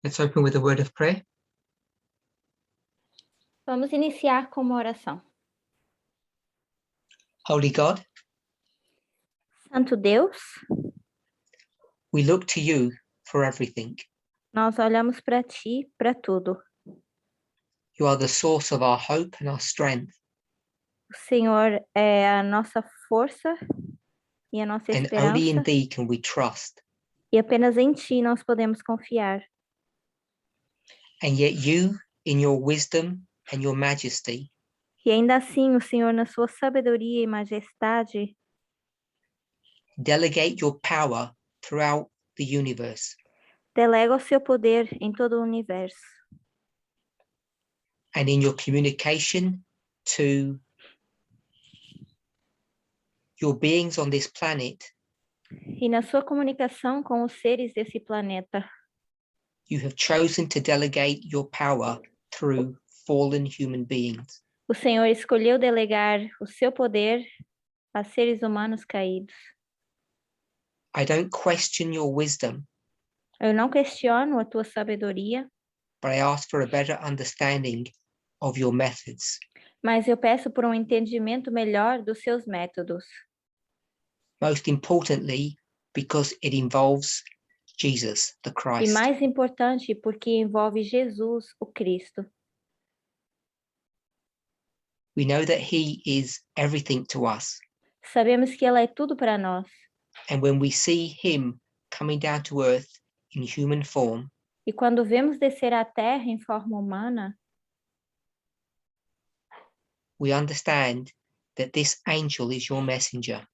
Let's open with a word of prayer. Vamos iniciar com uma oração. Holy God, Santo Deus, we look to you for everything. nós olhamos para ti, para tudo. You are the source of our hope and our strength, O Senhor é a nossa força e a nossa and only in esperança, thee can we trust. e apenas em ti nós podemos confiar. And yet you, in your wisdom and your majesty, E ainda assim, o Senhor, na sua sabedoria e majestade, delegate your power throughout the universe. delega o seu poder em todo o universo. And in your communication to your beings on this planet, E na sua comunicação com os seres desse planeta, you have chosen to delegate your power through fallen human beings. o Senhor escolheu delegar o seu poder a seres humanos caídos. I don't question your wisdom, Eu não questiono a tua sabedoria, but I ask for a better understanding of your methods. mas eu peço por um entendimento melhor dos seus métodos. Most importantly, because it involves Jesus, the E Christ. mais importante, porque envolve Jesus, o Cristo. We know that he is everything to us. Sabemos que ela é tudo para nós. And when we see him coming down to earth in human form, E quando vemos descer à terra em forma humana, we understand that this angel is your messenger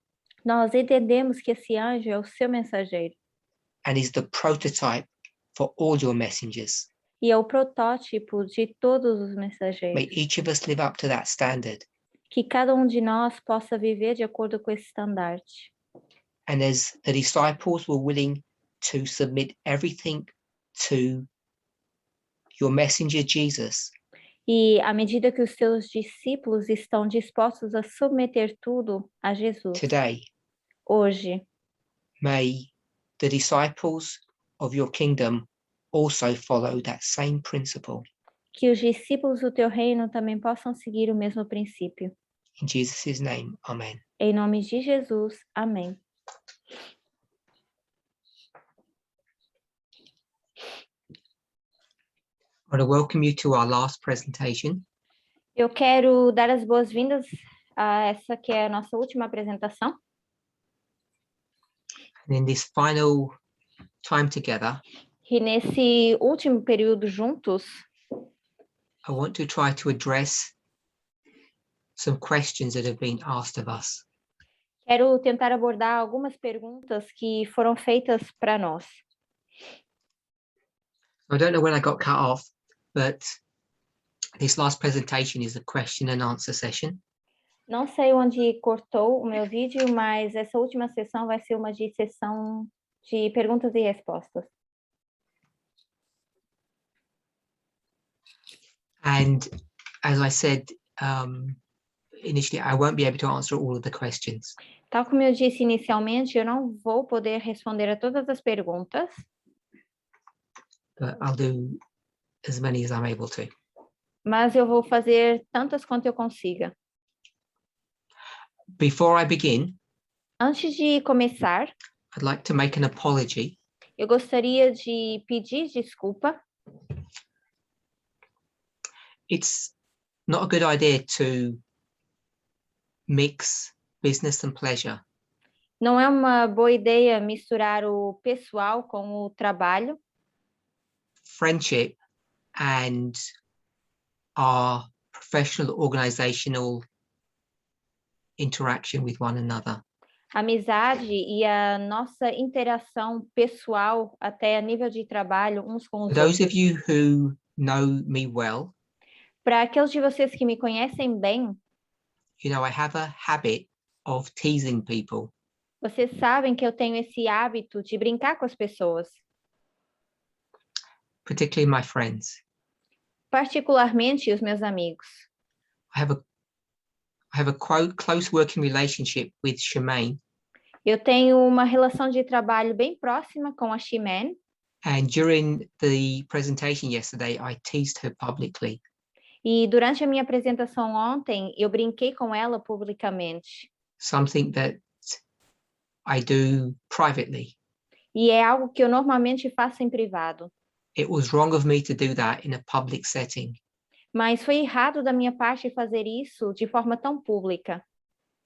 nós entendemos que esse anjo é o seu mensageiro. and is the prototype for all your messengers. E é o protótipo de todos os May mensageiros. each of us live up to that standard. Que cada um de nós possa viver de acordo com esse estandarte. And as the disciples were willing to submit everything to your messenger, Jesus, E à medida que os seus discípulos estão dispostos a submeter tudo a Jesus, today, hoje, may the disciples of your kingdom also follow that same principle. que os discípulos do teu reino também possam seguir o mesmo princípio. In Jesus' name, amen. Em nome de Jesus, amém. I want to welcome you to our last presentation. Eu quero dar as boas-vindas a essa que é a nossa última apresentação. And in this final time together, E nesse último período juntos, I want to try to address some questions that have been asked of us. quero tentar abordar algumas perguntas que foram feitas para nós. I don't know when I got cut off, but this last presentation is a question and answer session. Não sei onde cortou o meu vídeo, mas essa última sessão vai ser uma sessão de perguntas e respostas. And as I said initially, I won't be able to answer all of the questions. Tal como eu disse inicialmente, eu não vou poder responder a todas as perguntas, But I'll do as many as I'm able to. mas eu vou fazer tantas quanto eu consiga. Before I begin, Antes de começar, I'd like to make an apology. eu gostaria de pedir desculpa. It's not a good idea to mix business and pleasure. Não é uma boa ideia misturar o pessoal com o trabalho, Friendship and our professional organizational interaction with one another. amizade e a nossa interação pessoal até a nível de trabalho uns com For os those outros. of you who know me well, Para aqueles de vocês que me conhecem bem, you know I have a habit of teasing people. vocês sabem que eu tenho esse hábito de brincar com as pessoas, Particularly my friends. particularmente os meus amigos. I have a close working relationship with Shemaine, Eu tenho uma relação de trabalho bem próxima com a Ximen And during the presentation yesterday, I teased her publicly. E durante a minha apresentação ontem, eu brinquei com ela publicamente. Something that I do privately. E é algo que eu normalmente faço em privado. It was wrong of me to do that in a public setting. Mas foi errado da minha parte fazer isso de forma tão pública.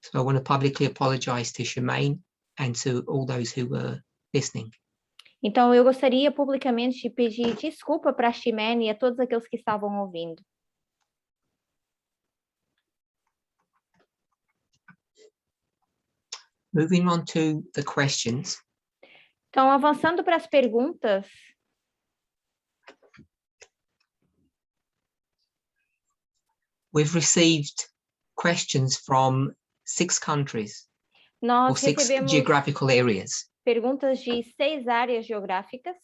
So I want to publicly apologize to Shemaine and to all those who were listening. Então, eu gostaria publicamente de pedir desculpa para a Ximene e a todos aqueles que estavam ouvindo. Moving on to the questions. Então, avançando para as perguntas, we've received questions from 6 countries or nós 6 recebemos geographical areas. perguntas de 6 áreas geográficas.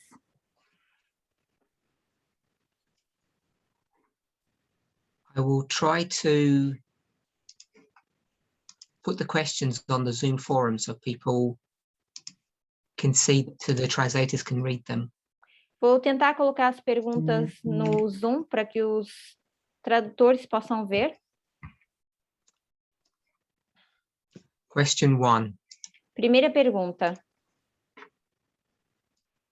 I will try to put the questions on the Zoom forum so people can see, so the translators can read them. Vou tentar colocar as perguntas no Zoom para que os tradutores possam ver. Question 1. Primeira pergunta.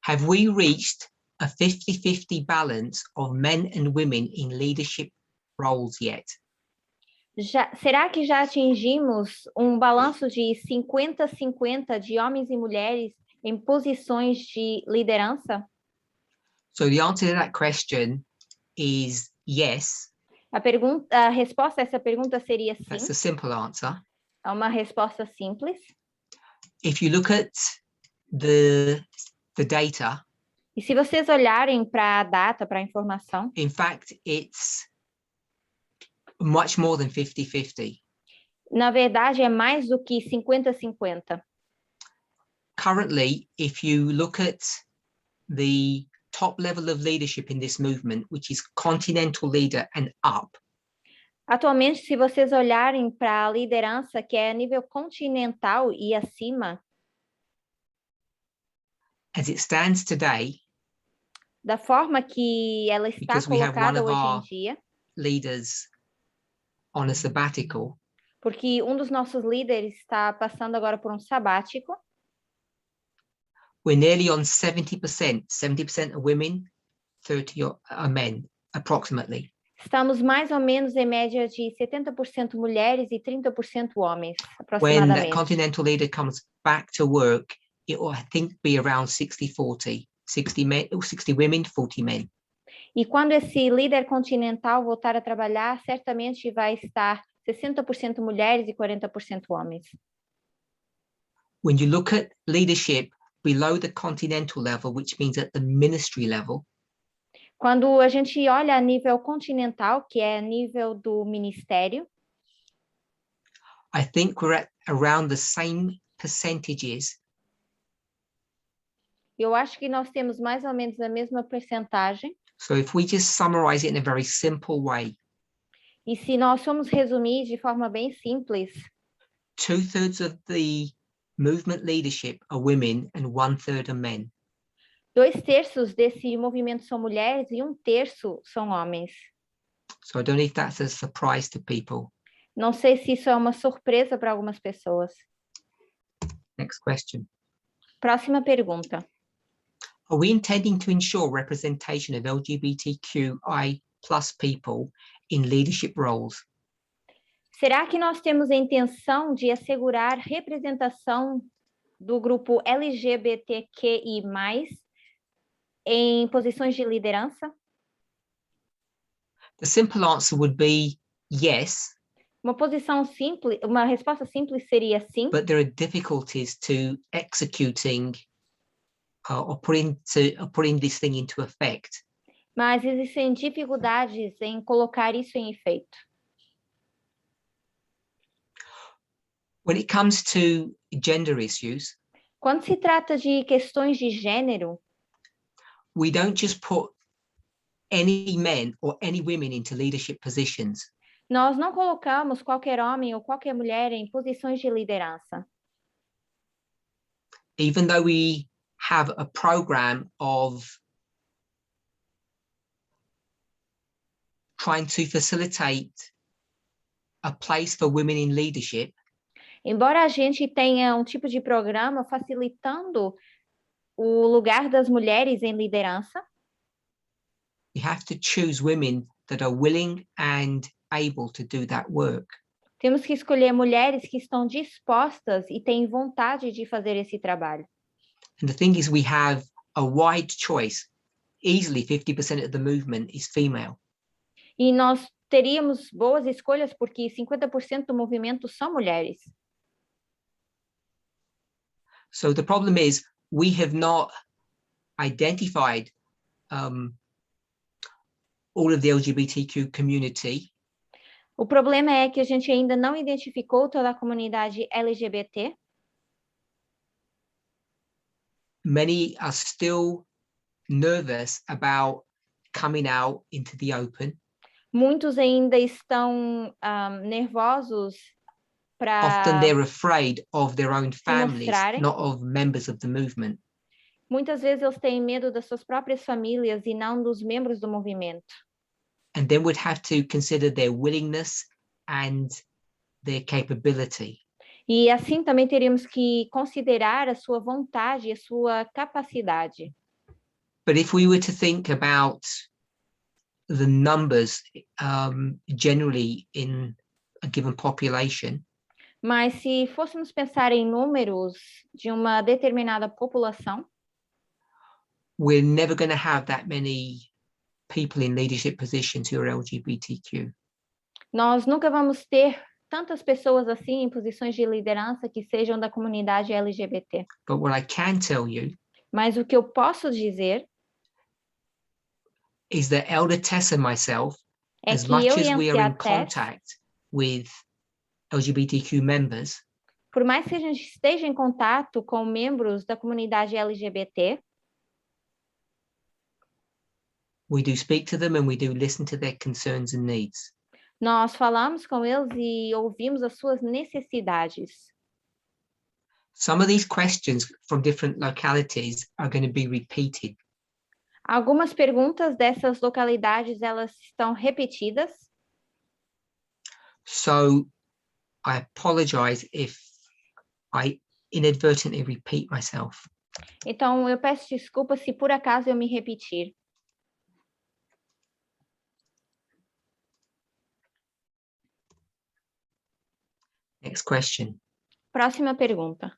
Have we reached a 50-50 balance of men and women in leadership roles yet? Será que já atingimos um balanço de 50-50 de homens e mulheres em posições de liderança? So the answer to that question is yes. A resposta a essa pergunta seria sim. That's a simple answer. É uma resposta simples. If you look at the data, E se vocês olharem para a data, para a informação, in fact, it's much more than 50-50. na verdade é mais do que 50-50. Currently, if you look at the top level of leadership in this movement, which is continental leader and up, Atualmente, se vocês olharem para a liderança que é a nível continental e acima, as it stands today, da forma que ela está because we have one colocada of hoje em our dia, leaders on a sabbatical, porque um dos nossos líderes está passando agora por um sabático, we're nearly on 70%. 70% are women, 30% are men, approximately. estamos mais ou menos em média de 70% mulheres e 30% homens, When that aproximadamente. continental leader comes back to work, it will, I think, be around 60-40. 60 men, 60 women, 40 men. E quando esse líder continental voltar a trabalhar, certamente vai estar 60% mulheres e 40% homens. When you look at leadership below the continental level, which means at the ministry level, Quando a gente olha a nível continental, que é a nível do ministério, I think we're at around the same percentages eu acho que nós temos mais ou menos a mesma percentagem. So if we just summarize it in a very simple way, E se nós formos resumir de forma bem simples, 2/3 of the movement leadership are women and 1/3 are men. 2/3 desse movimento são mulheres e 1/3 são homens. So I don't know if that's a surprise to people. Não sei se isso é uma surpresa para algumas pessoas. Next question. Próxima pergunta. Are we intending to ensure representation of LGBTQI+ people in leadership roles? Será que nós temos a intenção de assegurar representação do grupo LGBTQI+, em posições de liderança? The simple answer would be yes, Uma resposta simples seria sim, but there are difficulties to executing or putting this thing into effect. mas existem dificuldades em colocar isso em efeito. When it comes to gender issues, Quando se trata de questões de gênero, we don't just put any men or any women into leadership positions. nós não colocamos qualquer homem ou qualquer mulher em posições de liderança. Even though we have a program of trying to facilitate a place for women in leadership, embora a gente tenha um tipo de programa facilitando o lugar das mulheres em liderança, we have to choose women that are willing and able to do that work. temos que escolher mulheres que estão dispostas e têm vontade de fazer esse trabalho. And the thing is, we have a wide choice. Easily 50% of the movement is female. E nós teríamos boas escolhas porque 50% do movimento são mulheres. So the problem is we have not identified all of the LGBTQ community. O problema é que a gente ainda não identificou toda a comunidade LGBT. Many are still nervous about coming out into the open. Muitos ainda estão nervosos Often para they're afraid of their own families, mostrarem. not of members of the movement. Muitas vezes eles têm medo das suas próprias famílias e não dos membros do movimento. And then we'd have to consider their willingness and their capability. E assim também teríamos que considerar a sua vontade e a sua capacidade. But if we were to think about the numbers generally in a given population, Mas se fôssemos pensar em números de uma determinada população, we're never going to have that many people in leadership positions who are LGBTQ. nós nunca vamos ter tantas pessoas assim em posições de liderança que sejam da comunidade LGBT. But what I can tell you Mas o que eu posso dizer is that Elder Tess and myself, é as que much eu as e a we are in Anciã Tess, contact with LGBTQ members, por mais que a gente esteja em contato com membros da comunidade LGBT, we do speak to them and we do listen to their concerns and needs. nós falamos com eles e ouvimos as suas necessidades. Some of these questions from different localities are going to be repeated. Algumas perguntas dessas localidades, elas estão repetidas. So I apologize if I inadvertently repeat myself. Então, eu peço desculpas se por acaso eu me repetir. Next question. Próxima pergunta.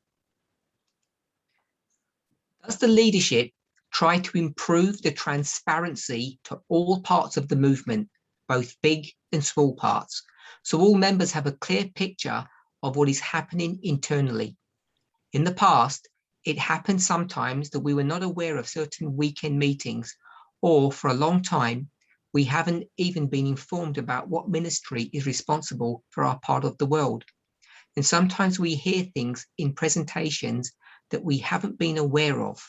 Does the leadership try to improve the transparency to all parts of the movement, both big and small parts, so all members have a clear picture of what is happening internally? In the past, it happened sometimes that we were not aware of certain weekend meetings, or for a long time, we haven't even been informed about what ministry is responsible for our part of the world. And sometimes we hear things in presentations that we haven't been aware of.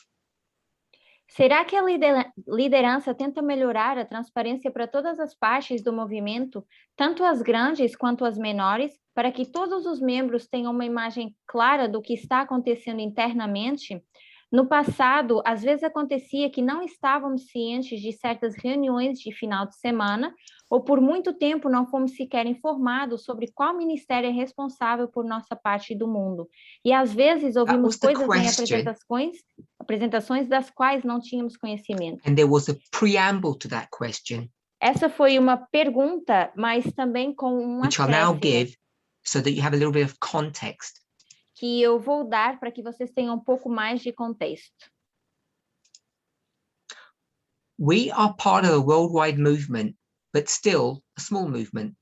Será que a liderança tenta melhorar a transparência para todas as partes do movimento, tanto as grandes quanto as menores, para que todos os membros tenham uma imagem clara do que está acontecendo internamente? No passado, às vezes acontecia que não estávamos cientes de certas reuniões de final de semana, ou por muito tempo não fomos sequer informados sobre qual ministério é responsável por nossa parte do mundo. E às vezes ouvimos coisas em apresentações das quais não tínhamos conhecimento. And there was a preamble to that question. Essa foi uma pergunta, mas também com um which I'll now acréscimo give so that you have a little bit of context. Que eu vou dar para que vocês tenham um pouco mais de contexto. We are part of a worldwide movement, but still a small movement.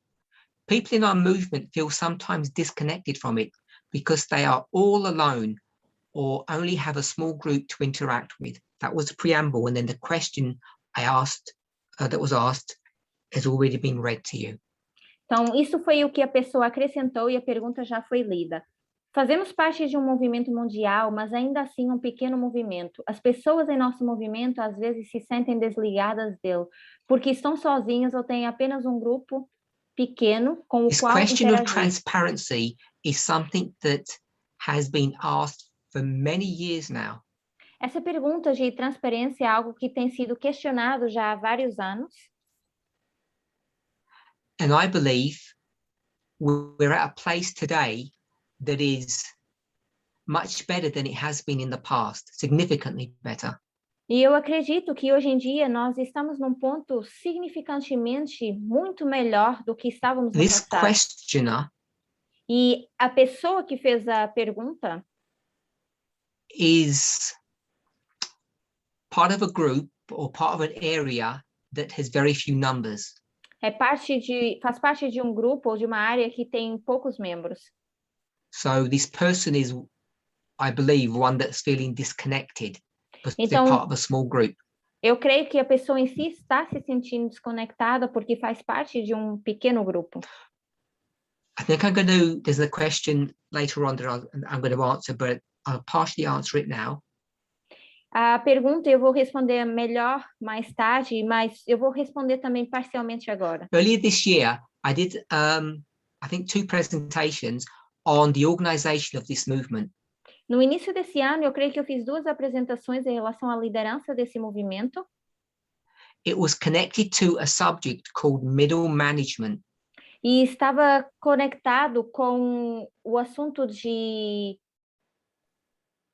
People in our movement feel sometimes disconnected from it because they are all alone or only have a small group to interact with. That was the preamble, and then the question I asked, that was asked, has already been read to you. Então, isso foi o que a pessoa acrescentou e a pergunta já foi lida. Fazemos parte de um movimento mundial, mas ainda assim um pequeno movimento. As pessoas em nosso movimento às vezes se sentem desligadas dele, porque estão sozinhas ou têm apenas um grupo pequeno com o This qual question of interagir. transparency is something that has been asked for many years now. Essa pergunta de transparência é algo que tem sido questionado já há vários anos. And I believe we're at a place today that is much better than it has been in the past, significantly better. E eu acredito que hoje em dia nós estamos num ponto significantemente muito melhor do que estávamos no This passado. questioner E a pessoa que fez a pergunta is part of a group or part of an area that has very few numbers. faz parte de um grupo ou de uma área que tem poucos membros. So this person is, I believe, one that's feeling disconnected because they're Então, part of a small group. eu creio que a pessoa em si está se sentindo desconectada porque faz parte de um pequeno grupo. I think there's a question later on that I'm going to answer, but I'll partially answer it now. A pergunta eu vou responder melhor mais tarde, mas eu vou responder também parcialmente agora. Earlier this year, I did, I think, 2 presentations on the organization of this movement. No início desse ano, eu creio que eu fiz 2 apresentações em relação à liderança desse movimento. It was connected to a subject called middle management. E estava conectado com o assunto de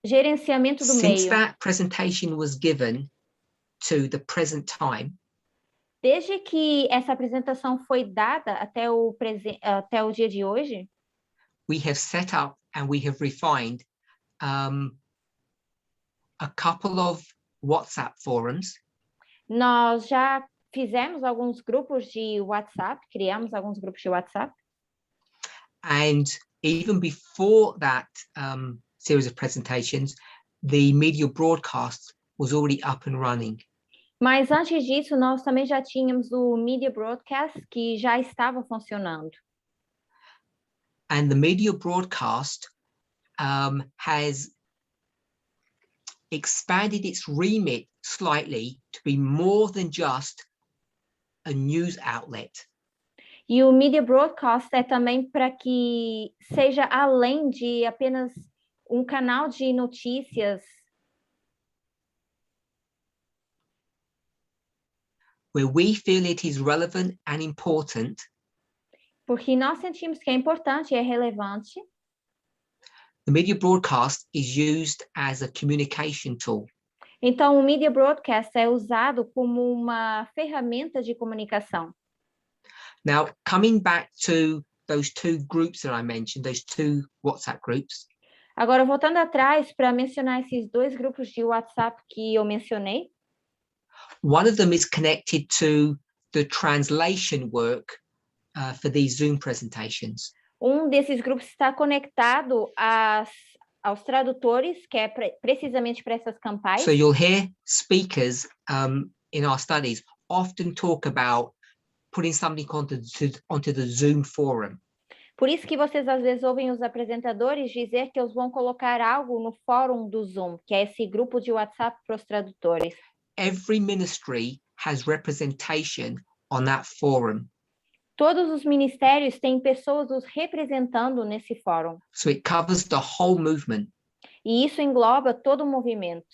gerenciamento do Since meio. that presentation was given to the present time, Desde que essa apresentação foi dada até o dia de hoje, we have set up and we have refined a couple of WhatsApp forums. nós já fizemos alguns grupos de WhatsApp, criamos alguns grupos de WhatsApp. And even before that series of presentations, the media broadcast was already up and running. Mas antes disso, nós também já tínhamos o Media Broadcast, que já estava funcionando. And the media broadcast has expanded its remit slightly to be more than just a news outlet. E o Media Broadcast é também para que seja além de apenas um canal de notícias. Where we feel it is relevant and important, Porque nós sentimos que é importante e é relevante. the media broadcast is used as a communication tool. Então, o Media Broadcast é usado como uma ferramenta de comunicação. Now, coming back to those 2 groups that I mentioned, those 2 WhatsApp groups. Agora, voltando atrás para mencionar esses 2 grupos de WhatsApp que eu mencionei. One of them is connected to the translation work for these Zoom presentations. Um desses grupos está conectado aos tradutores, que é precisamente para essas campais. So you'll hear speakers in our studies often talk about putting something onto the Zoom forum. Por isso que vocês às vezes ouvem os apresentadores dizer que eles vão colocar algo no fórum do Zoom, que é esse grupo de WhatsApp para os tradutores. Every ministry has representation on that forum. Todos os ministérios têm pessoas os representando nesse fórum. So it covers the whole movement. E isso engloba todo o movimento.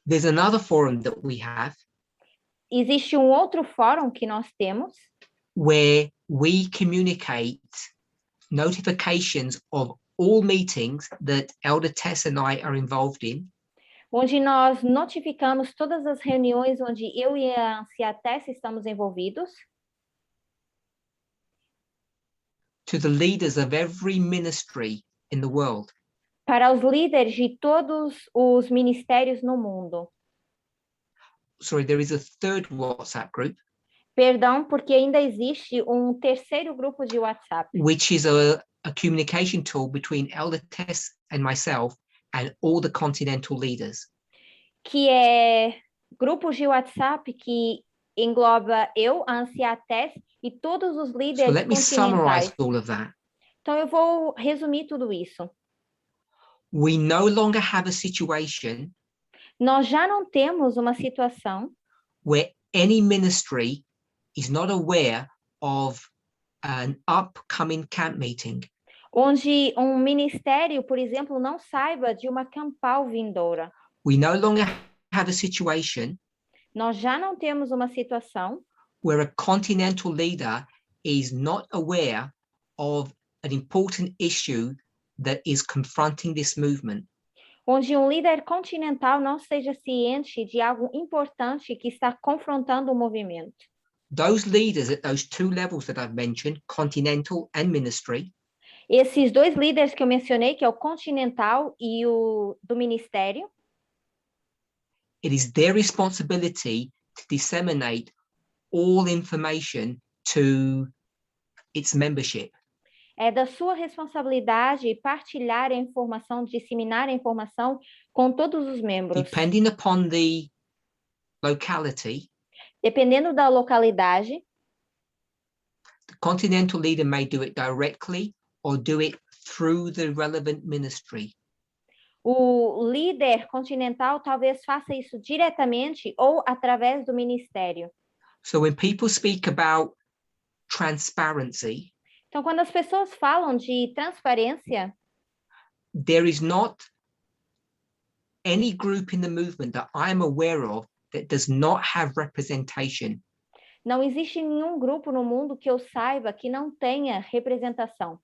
There's another forum that we have. Existe um outro fórum que nós temos, where we communicate notifications of all meetings that Elder Tess and I are involved in. Onde nós notificamos todas as reuniões onde eu e a anciã Tess estamos envolvidos. To the leaders of every ministry in the world. Para os líderes de todos os ministérios no mundo. Sorry, there is a 3rd WhatsApp group. Perdão, porque ainda existe um terceiro grupo de WhatsApp. Which is a communication tool between Elder Tess and myself and all the continental leaders. Que é grupos de WhatsApp que engloba eu, a anciã Tess e todos os líderes So let me summarize continentais. all of that. Então eu vou resumir tudo isso. We no longer have a situation Nós já não temos uma situação where any ministry is not aware of an upcoming camp meeting. onde um ministério, por exemplo, não saiba de uma Campal vindoura. We no longer have a situation Nós já não temos uma situação where a continental leader is not aware of an important issue that is confronting this movement. onde um líder continental não seja ciente de algo importante que está confrontando o movimento. Those leaders at those two levels that I've mentioned, continental and ministry, Esses dois líderes que eu mencionei, que é o continental e o do ministério, it is their responsibility to disseminate all information to its membership. é da sua responsabilidade partilhar a informação, disseminar a informação com todos os membros. Depending upon the locality, Dependendo da localidade, the continental leader may do it directly or do it through the relevant ministry. o líder continental talvez faça isso diretamente ou através do ministério. So when people speak about transparency, Então, quando as pessoas falam de transparência, there is not any group in the movement that I am aware of that does not have representation. não existe nenhum grupo no mundo que eu saiba que não tenha representação,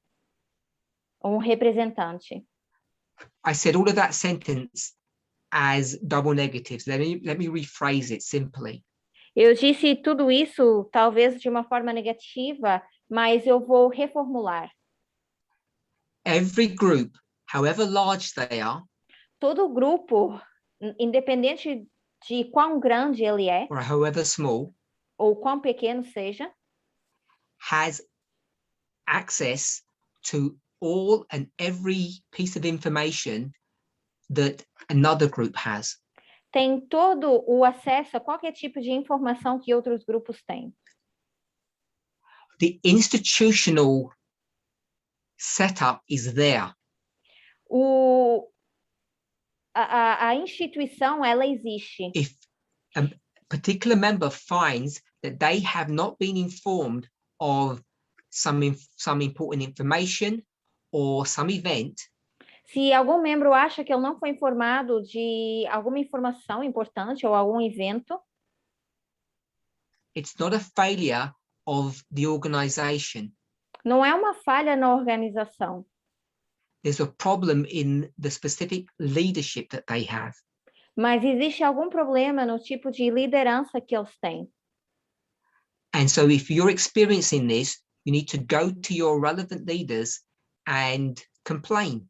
ou um representante. I said all of that sentence as double negatives. Let me rephrase it simply. Eu disse tudo isso talvez de uma forma negativa, mas eu vou reformular. Every group, however large they are, Todo grupo, independente de quão grande ele é, or however small, ou quão pequeno seja, has access to all and every piece of information that another group has. tem todo o acesso a qualquer tipo de informação que outros grupos têm. The institutional setup is there. A instituição, ela existe. If a particular member finds that they have not been informed of some important information or some event, Se algum membro acha que ele não foi informado de alguma informação importante ou algum evento, it's not a failure of the organization. não é uma falha na organização. There's a problem in the specific leadership that they have. Mas existe algum problema no tipo de liderança que eles têm. And so if you're experiencing this, you need to go to your relevant leaders and complain.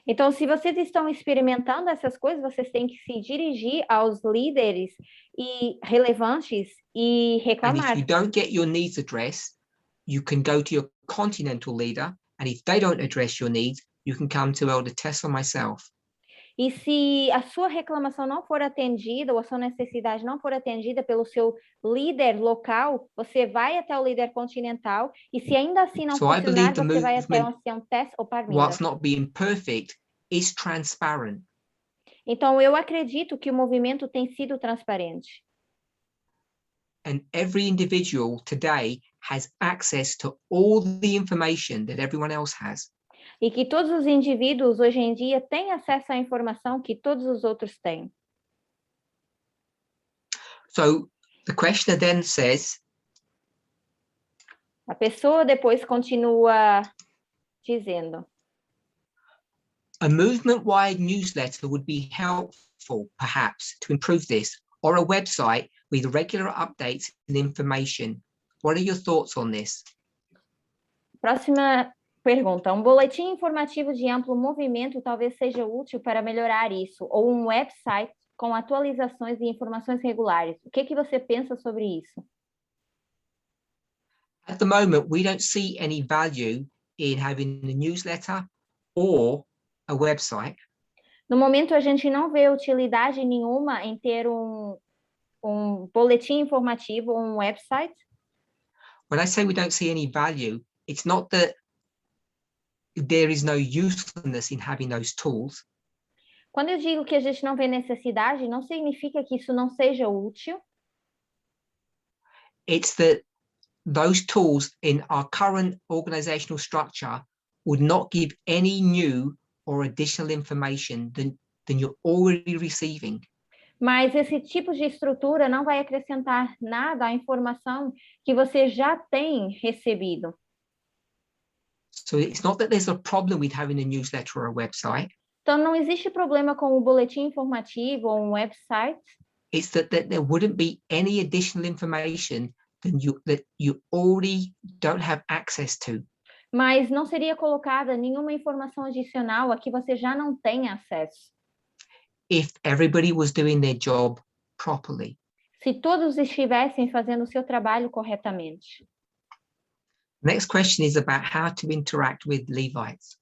Então, se vocês estão experimentando essas coisas, vocês têm que se dirigir aos líderes e relevantes e And reclamar. if you don't get your needs addressed, you can go to your continental leader. And if they don't address your needs, you can come to Elder Tess or myself. E se a sua reclamação não for atendida ou a sua necessidade não for atendida pelo seu líder local, você vai até o líder continental e se ainda assim não funcionar, você vai até o ancião Tess ou Parminder. Whilst not being perfect, is transparent. Então, eu acredito que o movimento tem sido transparente. And every individual today has access to all the information that everyone else has. E que todos os indivíduos hoje em dia têm acesso à informação que todos os outros têm. So the questioner then says, a pessoa depois continua dizendo: a movement-wide newsletter would be helpful, perhaps, to improve this, or a website with regular updates and information. What are your thoughts on this? Próxima pergunta. Um boletim informativo de amplo movimento talvez seja útil para melhorar isso, ou um website com atualizações e informações regulares. O que você pensa sobre isso? At the moment, we don't see any value in having a newsletter or a website. No momento, a gente não vê utilidade nenhuma em ter um boletim informativo ou um website. When I say we don't see any value, it's not that there is no usefulness in having those tools. Quando eu digo que a gente não vê necessidade, não significa que isso não seja útil. It's that those tools in our current organizational structure would not give any new or additional information than you're already receiving. Mas esse tipo de estrutura não vai acrescentar nada à informação que você já tem recebido. So it's not that there's a problem with having a newsletter or a website. Então, não existe problema com o boletim informativo ou um website. It's that there wouldn't be any additional information that you already don't have access to. Mas não seria colocada nenhuma informação adicional a que você já não tem acesso. If everybody was doing their job properly. Se todos estivessem fazendo o seu trabalho corretamente. Next question is about how to interact with Levites.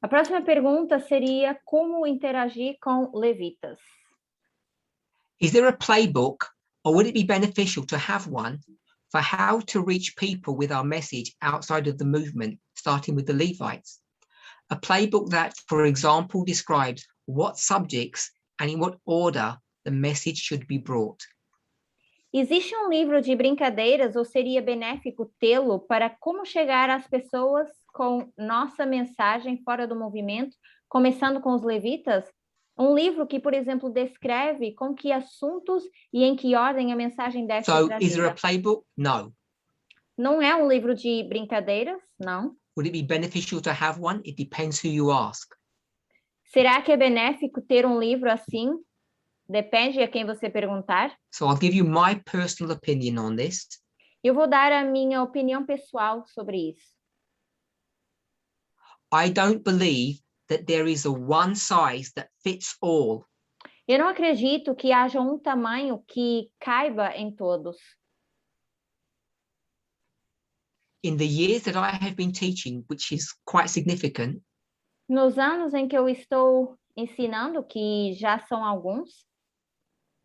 A próxima pergunta seria como interagir com levitas. Is there a playbook, or would it be beneficial to have one for how to reach people with our message outside of the movement, starting with the Levites? A playbook that, for example, describes what subjects and in what order the message should be brought. Existe um livro de brincadeiras ou seria benéfico tê-lo para como chegar às pessoas com nossa mensagem fora do movimento, começando com os levitas? Um livro que, por exemplo, descreve com que assuntos e em que ordem a mensagem deve ser trazida. So, is there a playbook? No. Não é um livro de brincadeiras? Não. Would it be beneficial to have one? It depends who you ask. Será que é benéfico ter um livro assim? Depende a quem você perguntar. So I'll give you my personal opinion on this. Eu vou dar a minha opinião pessoal sobre isso. I don't believe that there is a one size that fits all. Eu não acredito que haja um tamanho que caiba em todos. In the years that I have been teaching, which is quite significant, Nos anos em que eu estou ensinando, que já são alguns,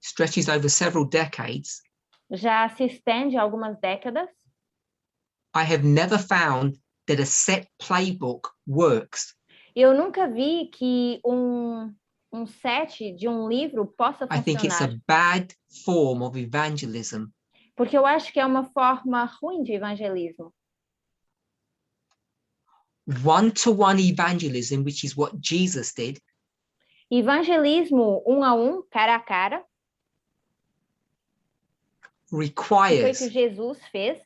stretches over several decades, já se estende algumas décadas, I have never found that a set playbook works. eu nunca vi que um set de um livro possa I think it's a funcionar. bad form of evangelism. Porque eu acho que é uma forma ruim de evangelismo. One-to-one evangelism, which is what Jesus did, Evangelismo a um, cara a cara, que foi o requires, que Jesus fez,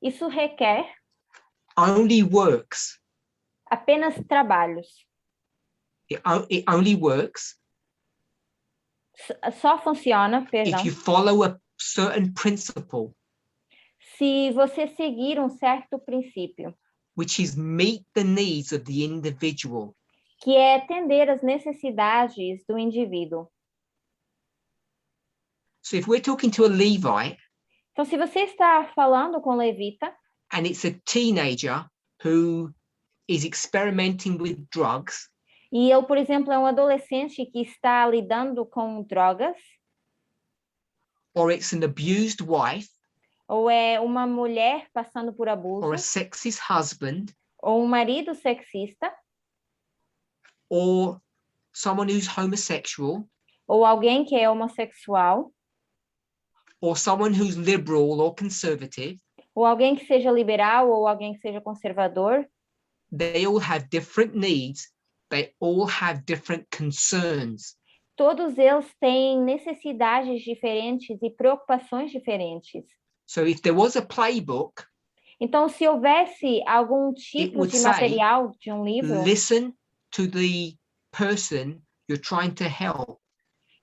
isso requer only works, apenas trabalhos. it only works Só funciona, perdão, if you follow a certain principle, se você seguir um certo princípio, which is meet the needs of the individual. que é atender às necessidades do indivíduo. So if we're talking to a Levite Então, se você está falando com levita and it's a teenager who is experimenting with drugs, e eu, por exemplo, é um adolescente que está lidando com drogas, or it's an abused wife, ou é uma mulher passando por abuso, or a sexist husband, ou um marido sexista, or someone who's homosexual, ou alguém que é homossexual, or someone who's liberal or conservative, ou alguém que seja liberal, ou alguém que seja conservador, they all have different needs, they all have different concerns. todos eles têm necessidades diferentes e preocupações diferentes. So if there was a playbook, Então, se houvesse algum tipo would de say, material de um livro, listen to the person you're trying to help.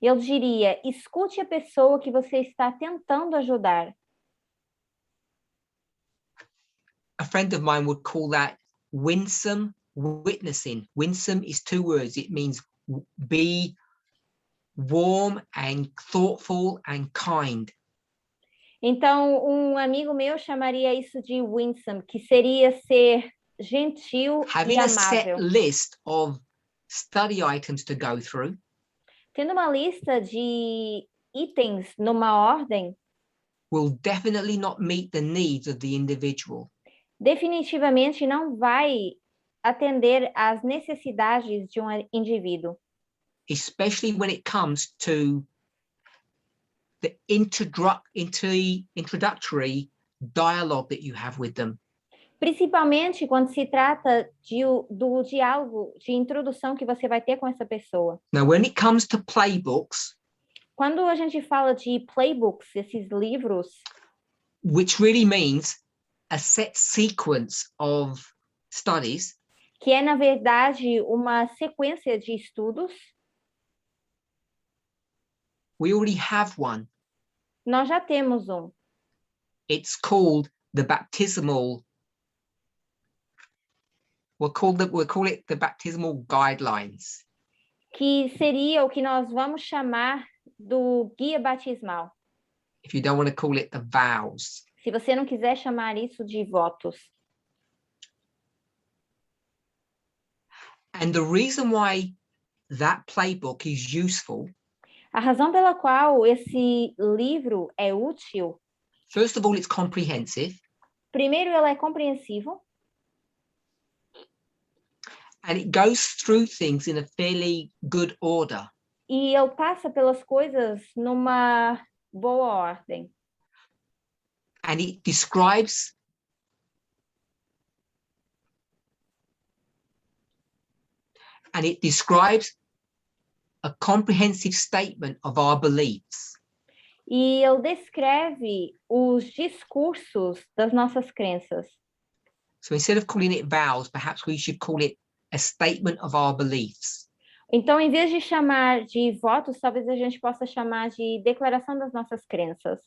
eu diria, escute a pessoa que você está tentando ajudar. A friend of mine would call that winsome witnessing. Winsome is 2 words. It means be warm and thoughtful and kind. Então, um amigo meu chamaria isso de winsome, que seria ser gentil e Having a set amável. list of study items to go through, Tendo uma lista de itens numa ordem, will definitely not meet the needs of the individual. definitivamente não vai atender às necessidades de um indivíduo. Especially when it comes to the introductory dialogue that you have with them. Principalmente quando se trata do diálogo de introdução que você vai ter com essa pessoa. Now, when it comes to playbooks, Quando a gente fala de playbooks, esses livros, which really means a set sequence of studies, que é, na verdade, uma sequência de estudos, we already have one. nós já temos um. It's called the baptismal. We'll call it the baptismal guidelines. Que seria o que nós vamos chamar do guia batismal. If you don't want to call it the vows. Se você não quiser chamar isso de votos. And the reason why that playbook is useful. A razão pela qual esse livro é útil. First of all, it's comprehensive. Primeiro, ele é compreensivo. And it goes through things in a fairly good order. E ele passa pelas coisas numa boa ordem. And it describes a comprehensive statement of our beliefs. E ele descreve os discursos das nossas crenças. So instead of calling it vows, perhaps we should call it a statement of our beliefs. Então, em vez de chamar de votos, talvez a gente possa chamar de declaração das nossas crenças.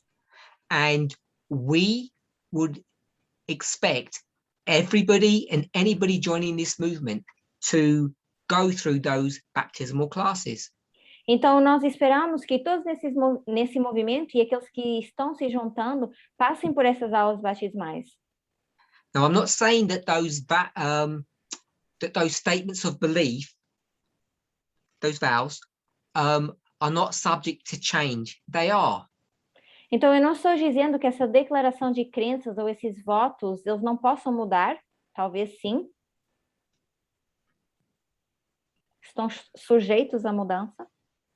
And we would expect everybody and anybody joining this movement to go through those baptismal classes. Então, nós esperamos que todos nesse movimento e aqueles que estão se juntando passem por essas aulas batismais. Now, I'm not saying that those statements of belief, those vows, are not subject to change. They are. Então, eu não estou dizendo que essa declaração de crenças ou esses votos, eles não possam mudar. Talvez sim. Estão sujeitos à mudança.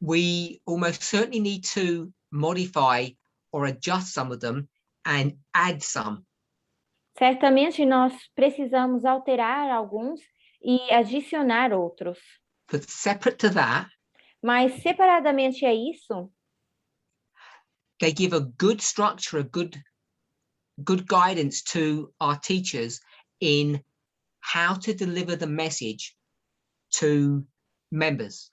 We almost certainly need to modify or adjust some of them and add some. Certamente nós precisamos alterar alguns e adicionar outros. But separate to that, mas separadamente a isso, they give a good structure, a good guidance to our teachers in how to deliver the message to members.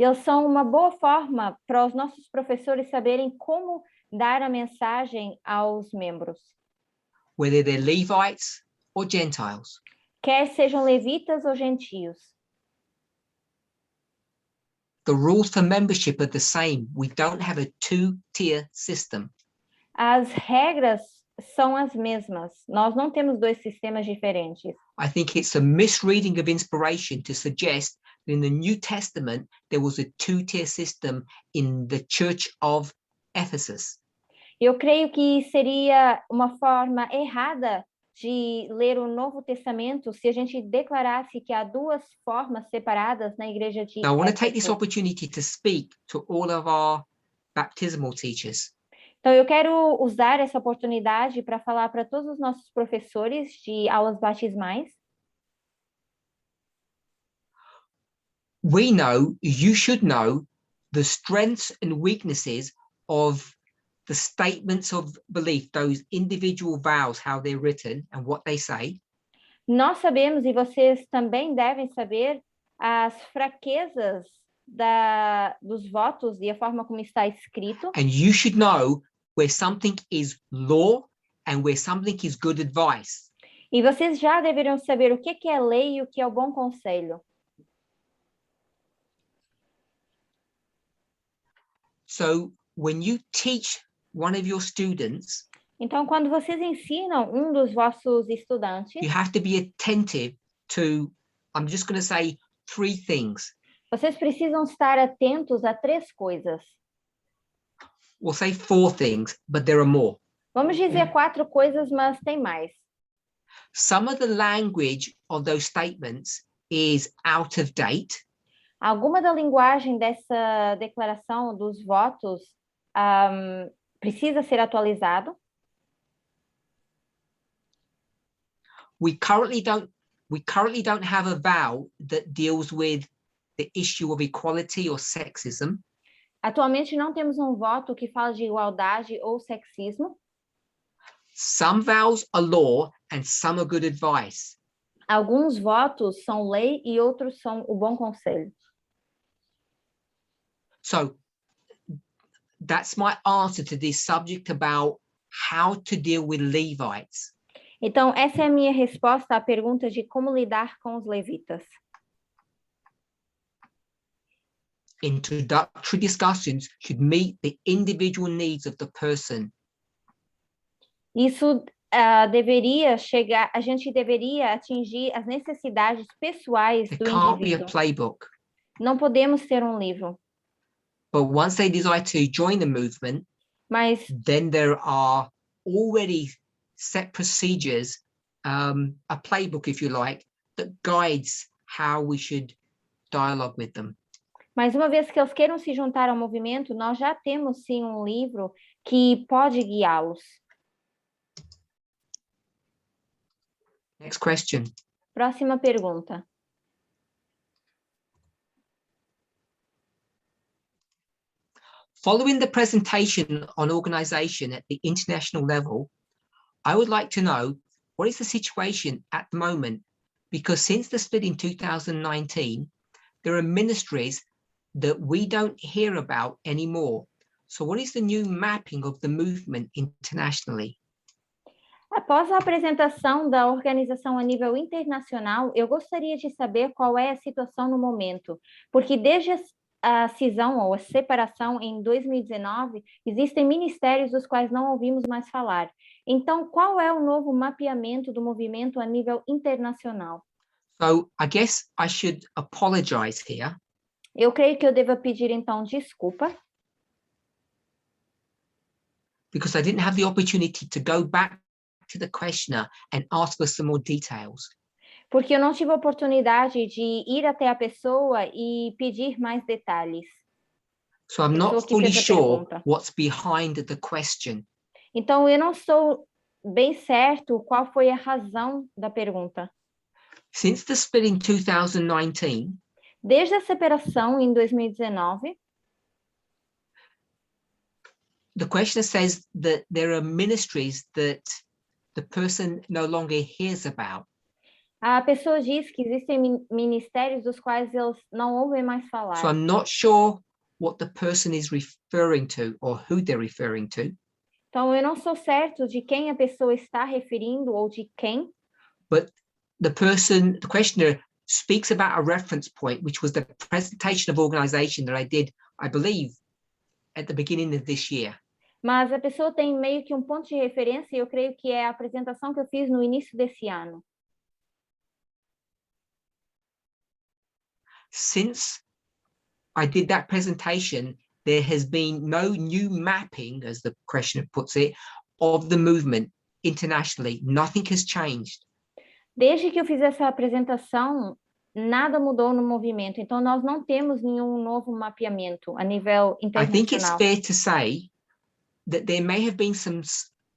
eles são uma boa forma para os nossos professores saberem como dar a mensagem aos membros. Whether they're Levites or Gentiles. Quer sejam levitas ou gentios. The rules for membership are the same. We don't have a two-tier system. As regras são as mesmas. Nós não temos dois sistemas diferentes. I think it's a misreading of inspiration to suggest that in the New Testament there was a two-tier system in the Church of Ephesus. Eu creio que seria uma forma errada de ler o Novo Testamento se a gente declarasse que há duas formas separadas na igreja de Now, I want to take this Éfeso. opportunity to speak to all of our baptismal teachers. Então, eu quero usar essa oportunidade para falar para todos os nossos professores de aulas batismais. We know, you should know, the strengths and weaknesses of the statements of belief, those individual vows, how they're written and what they say. Nós sabemos, e vocês também devem saber, as fraquezas dos votos e a forma como está escrito. And you should know where something is law and where something is good advice. E vocês já deveriam saber o que é lei e o que é o bom conselho. So when you teach one of your students, então, quando vocês ensinam um dos vossos estudantes, you have to be attentive to, I'm just going to say 3 things. Vocês precisam estar atentos a 3 coisas. We'll say 4 things, but there are more. Vamos dizer 4 coisas, mas tem mais. Some of the language of those statements is out of date. Alguma da linguagem dessa declaração dos votos precisa ser atualizado. we currently don't have a vow that deals with the issue of equality or sexism. Atualmente não temos um voto que fala de igualdade ou sexismo. Some vows are law and some are good advice. Alguns votos são lei e outros são o bom conselho. So that's my answer to this subject about how to deal with Levites. Então, essa é a minha resposta à pergunta de como lidar com os levitas. Introductory discussions should meet the individual needs of the person. Isso deveria chegar, a gente deveria atingir as necessidades pessoais There do can't be a indivíduo. playbook. Não podemos ter um livro. But once they decide to join the movement, Mas then there are already set procedures, a playbook, if you like, that guides how we should dialogue with them. Mas uma vez que eles queiram se juntar ao movimento, nós já temos sim um livro que pode guiá-los. Next question. Próxima pergunta. Following the presentation on organization at the international level, I would like to know what is the situation at the moment, because since the split in 2019, there are ministries that we don't hear about anymore. So what is the new mapping of the movement internationally? Após a apresentação da organização a nível internacional, eu gostaria de saber qual é a situação no momento, porque desde a cisão ou a separação em 2019, existem ministérios dos quais não ouvimos mais falar. Então, qual é o novo mapeamento do movimento a nível internacional? So I guess I should apologize here. Eu creio que eu devo pedir, então, desculpa, because I didn't have the opportunity to go back to the questioner and ask for some more details. porque eu não tive a oportunidade de ir até a pessoa e pedir mais detalhes. So I'm Pessoa not que fully fez a sure pergunta. what's behind the question. Então, eu não sou bem certo qual foi a razão da pergunta. Since the split in 2019, Desde a separação em 2019, the questioner says that there are ministries that the person no longer hears about. a pessoa diz que existem ministérios dos quais eles não ouvem mais falar. So I'm not sure what the person is referring to or who they're referring to. Então, eu não sou certo de quem a pessoa está referindo ou de quem, But the questioner speaks about a reference point, which was the presentation of organization that I did, I believe, at the beginning of this year. mas a pessoa tem meio que um ponto de referência e eu creio que é a apresentação que eu fiz no início desse ano. Since I did that presentation, there has been no new mapping, as the questioner puts it, of the movement internationally. Nothing has changed. Desde que eu fiz essa apresentação, nada mudou no movimento. Então, nós não temos nenhum novo mapeamento a nível I think it's internacional. fair to say that there may have been some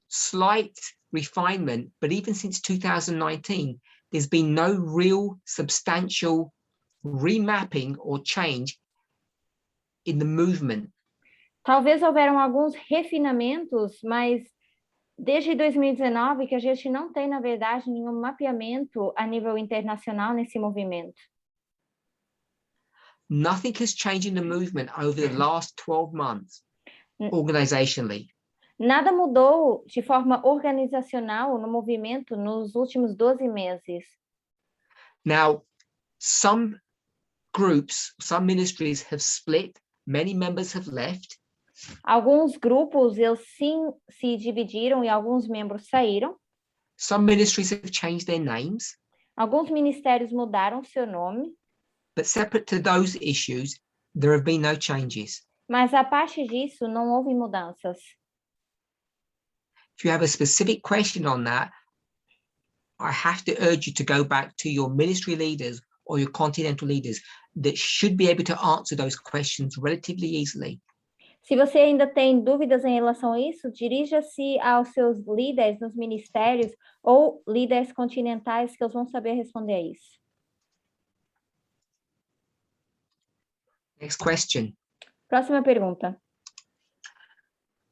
slight refinement, but even since 2019, there's been no real substantial remapping or change in the movement. Talvez houveram alguns refinamentos, mas desde 2019 que a gente não tem, na verdade, nenhum mapeamento a nível internacional nesse movimento. Nothing has changed in the movement over the last 12 months, organizationally. Nada mudou de forma organizacional no movimento nos últimos 12 meses. Now, some groups, some ministries have split, many members have left. Alguns grupos, eles sim se dividiram e alguns membros saíram. Some ministries have changed their names. Alguns ministérios mudaram seu nome. But separate to those issues, there have been no changes. Mas a parte disso, não houve mudanças. If you have a specific question on that, I have to urge you to go back to your ministry leaders or your continental leaders that should be able to answer those questions relatively easily. Se você ainda tem dúvidas em relação a isso, dirija-se aos seus líderes nos ministérios ou líderes continentais que eles vão saber responder a isso. Next question. Próxima pergunta.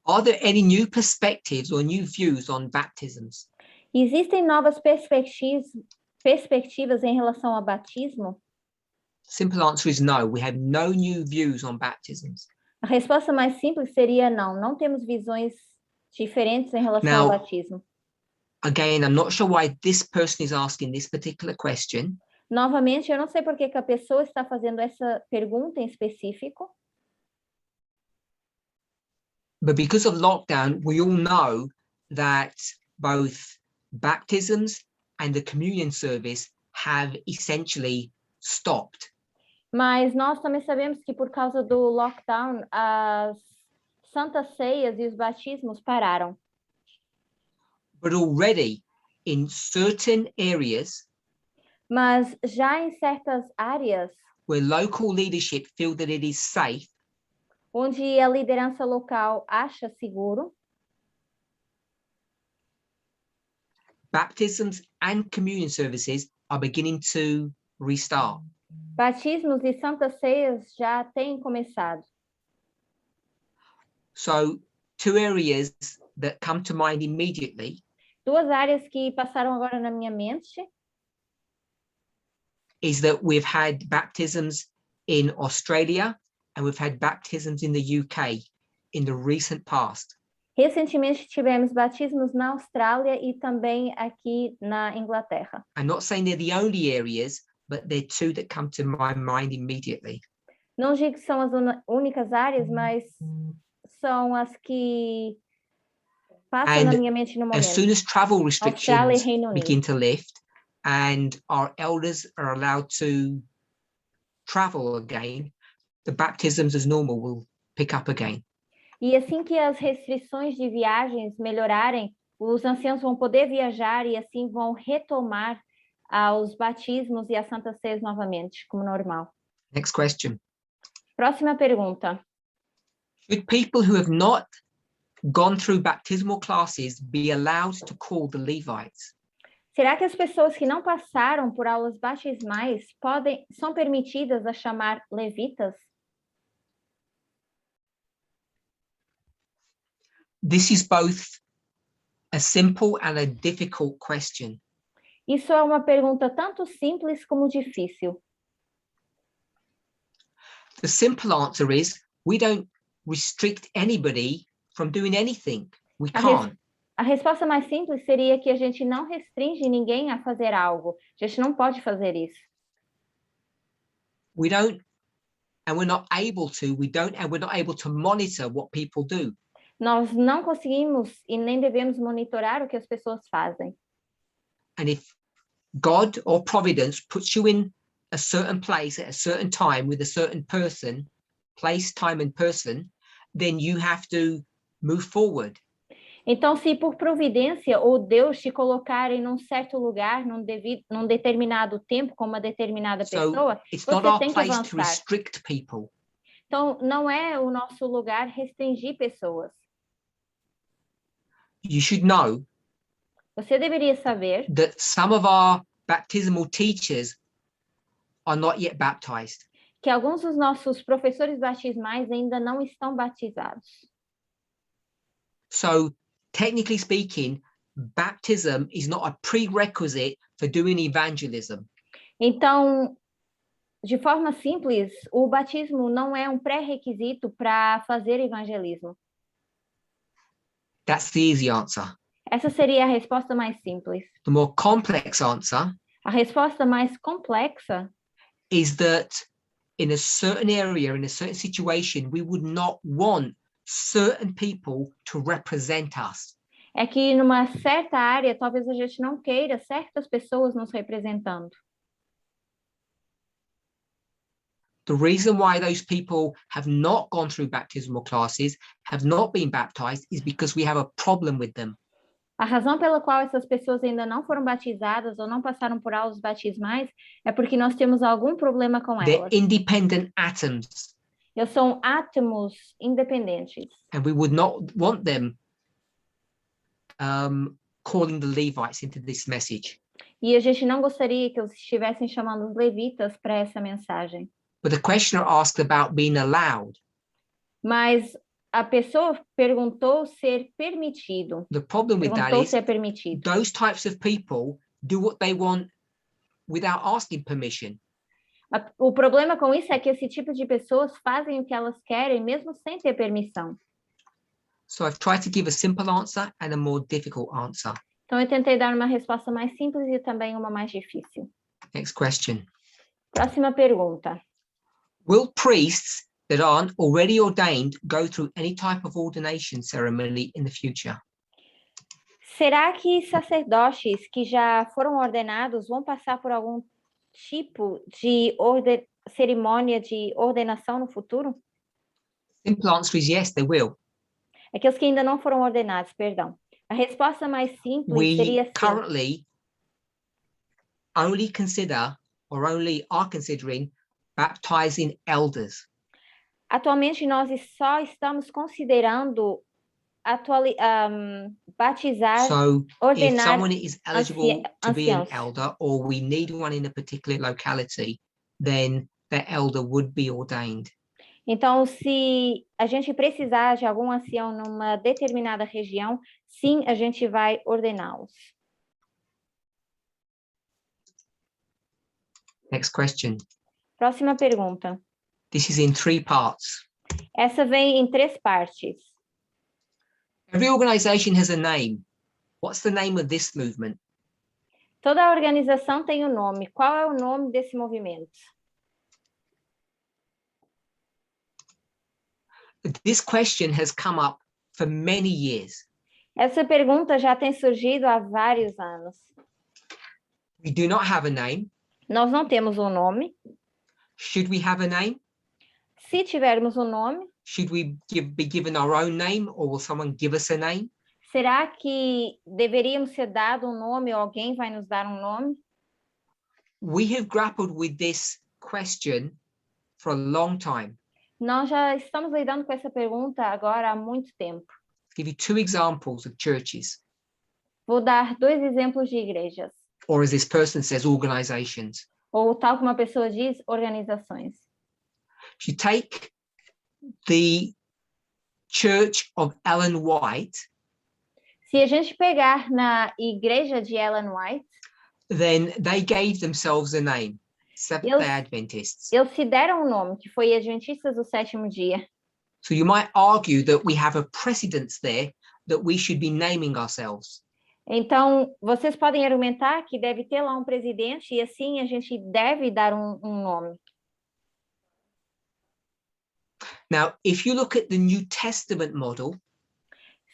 Are there any new perspectives or new views on baptisms? Existem novas perspectivas em relação ao batismo? Simple answer is no. We have no new views on baptisms. A resposta mais simples seria não. Não temos visões diferentes em relação Now, ao batismo. Again, I'm not sure why this person is asking this particular question. Novamente, eu não sei por que a pessoa está fazendo essa pergunta em específico. But because of lockdown, we all know that both baptisms and the communion service have essentially stopped. Mas nós também sabemos que por causa do lockdown, as santas ceias e os batismos pararam. But already in certain areas, Mas já em certas áreas, where local leadership feel that it is safe, onde a liderança local acha seguro, baptisms and communion services are beginning to restart. batismos e santas ceias já têm começado. So, two areas that come to mind immediately Duas áreas que passaram agora na minha mente is that we've had baptisms in Australia and we've had baptisms in the UK in the recent past. Recentemente tivemos batismos na Austrália e também aqui na Inglaterra. I'm not saying they're the only areas, but they're two that come to my mind immediately. Não digo que são as únicas áreas, mas são as que passam na minha mente no As soon momento. as travel Austrália e restrictions Reino Unido. begin to lift and our elders are allowed to travel again, the baptisms as normal will pick up again. E assim que as restrições de viagens melhorarem, os anciãos vão poder viajar e assim vão retomar os batismos e as santas ceias novamente, como normal. Next question. Próxima pergunta. Should people who have not gone through baptismal classes be allowed to call the Levites? Será que as pessoas que não passaram por aulas batismais são permitidas a chamar levitas? This is both a simple and a difficult question. Isso é uma pergunta tanto simples como difícil. The simple answer is we don't restrict anybody from doing anything. We can't. A resposta mais simples seria que a gente não restringe ninguém a fazer algo. A gente não pode fazer isso. We don't, and we're not able to. And we're not able to monitor what people do. Nós não conseguimos e nem devemos monitorar o que as pessoas fazem. And if God or Providence puts you in a certain place at a certain time with a certain person, place, time, and person, then you have to move forward. Então, se por providência ou Deus te colocarem num certo lugar, num determinado tempo, com uma determinada pessoa, it's você not our tem que place to avançar. restrict people. Então, não é o nosso lugar restringir pessoas. You should know Você deveria saber that some of our baptismal teachers are not yet baptized. que alguns dos nossos professores batismais ainda não estão batizados. So, technically speaking, baptism is not a prerequisite for doing evangelism. Então, de forma simples, o batismo não é um pré-requisito para fazer evangelismo. That's the easy answer. Essa seria a resposta mais simples. The more complex answer A resposta mais complexa is that in a certain area, in a certain situation, we would not want certain people to represent us. é que numa certa área, talvez a gente não queira certas pessoas nos representando. The reason why those people have not gone through baptismal classes, have not been baptized, is because we have a problem with them. A razão pela qual essas pessoas ainda não foram batizadas ou não passaram por aulas batismais é porque nós temos algum problema com They're elas. independent atoms. Eles são átomos independentes. And we would not want them calling the Levites into this message. E a gente não gostaria que eles estivessem chamando os levitas para essa mensagem. But the questioner asked about being allowed. Mas a pessoa perguntou ser permitido. The problem with that Perguntou is se é permitido. those types of people do what they want without asking permission. O problema com isso é que esse tipo de pessoas fazem o que elas querem, mesmo sem ter permissão. So I've tried to give a simple answer and a more difficult answer. Então, eu tentei dar uma resposta mais simples e também uma mais difícil. Next question. Próxima pergunta. Will priests that aren't already ordained go through any type of ordination ceremony in the future? Será que sacerdotes que já foram ordenados vão passar por algum tipo de cerimônia de ordenação no futuro? Simple answer is yes, they will. Aqueles que ainda não foram ordenados, perdão. A resposta mais simples seria We sim. currently only consider or only are considering baptizing elders. Atualmente, nós só estamos considerando batizar, So if ordenar someone is eligible to be an anciãos. elder, or we need one in a particular locality, then the elder would be ordained. Então, se a gente precisar de algum ancião numa determinada região, sim, a gente vai ordená-los. Next question. Próxima pergunta. This is in 3 parts. Essa vem em 3 partes. Every organization has a name. What's the name of this movement? Toda organização tem um nome. Qual é o nome desse movimento? This question has come up for many years. Essa pergunta já tem surgido há vários anos. We do not have a name. Nós não temos um nome. Should we have a name? Se tivermos um nome, Should we be given our own name, or will someone give us a name? será que deveríamos ser dado um nome ou alguém vai nos dar um nome? We have grappled with this question for a long time. Nós já estamos lidando com essa pergunta agora há muito tempo. I'll give you 2 examples of churches, Vou dar 2 exemplos de igrejas. or as this person says, organizations. Ou tal como a pessoa diz, organizações. If you take the Church of Ellen White, Se a gente pegar na igreja de Ellen White, then they gave themselves a name, Seventh-day Adventists. eles se deram um nome, que foi Adventistas do Sétimo Dia. So you might argue that we have a precedence there that we should be naming ourselves. Então, vocês podem argumentar que deve ter lá um presidente e assim a gente deve dar um nome. Now, if you look at the New Testament model,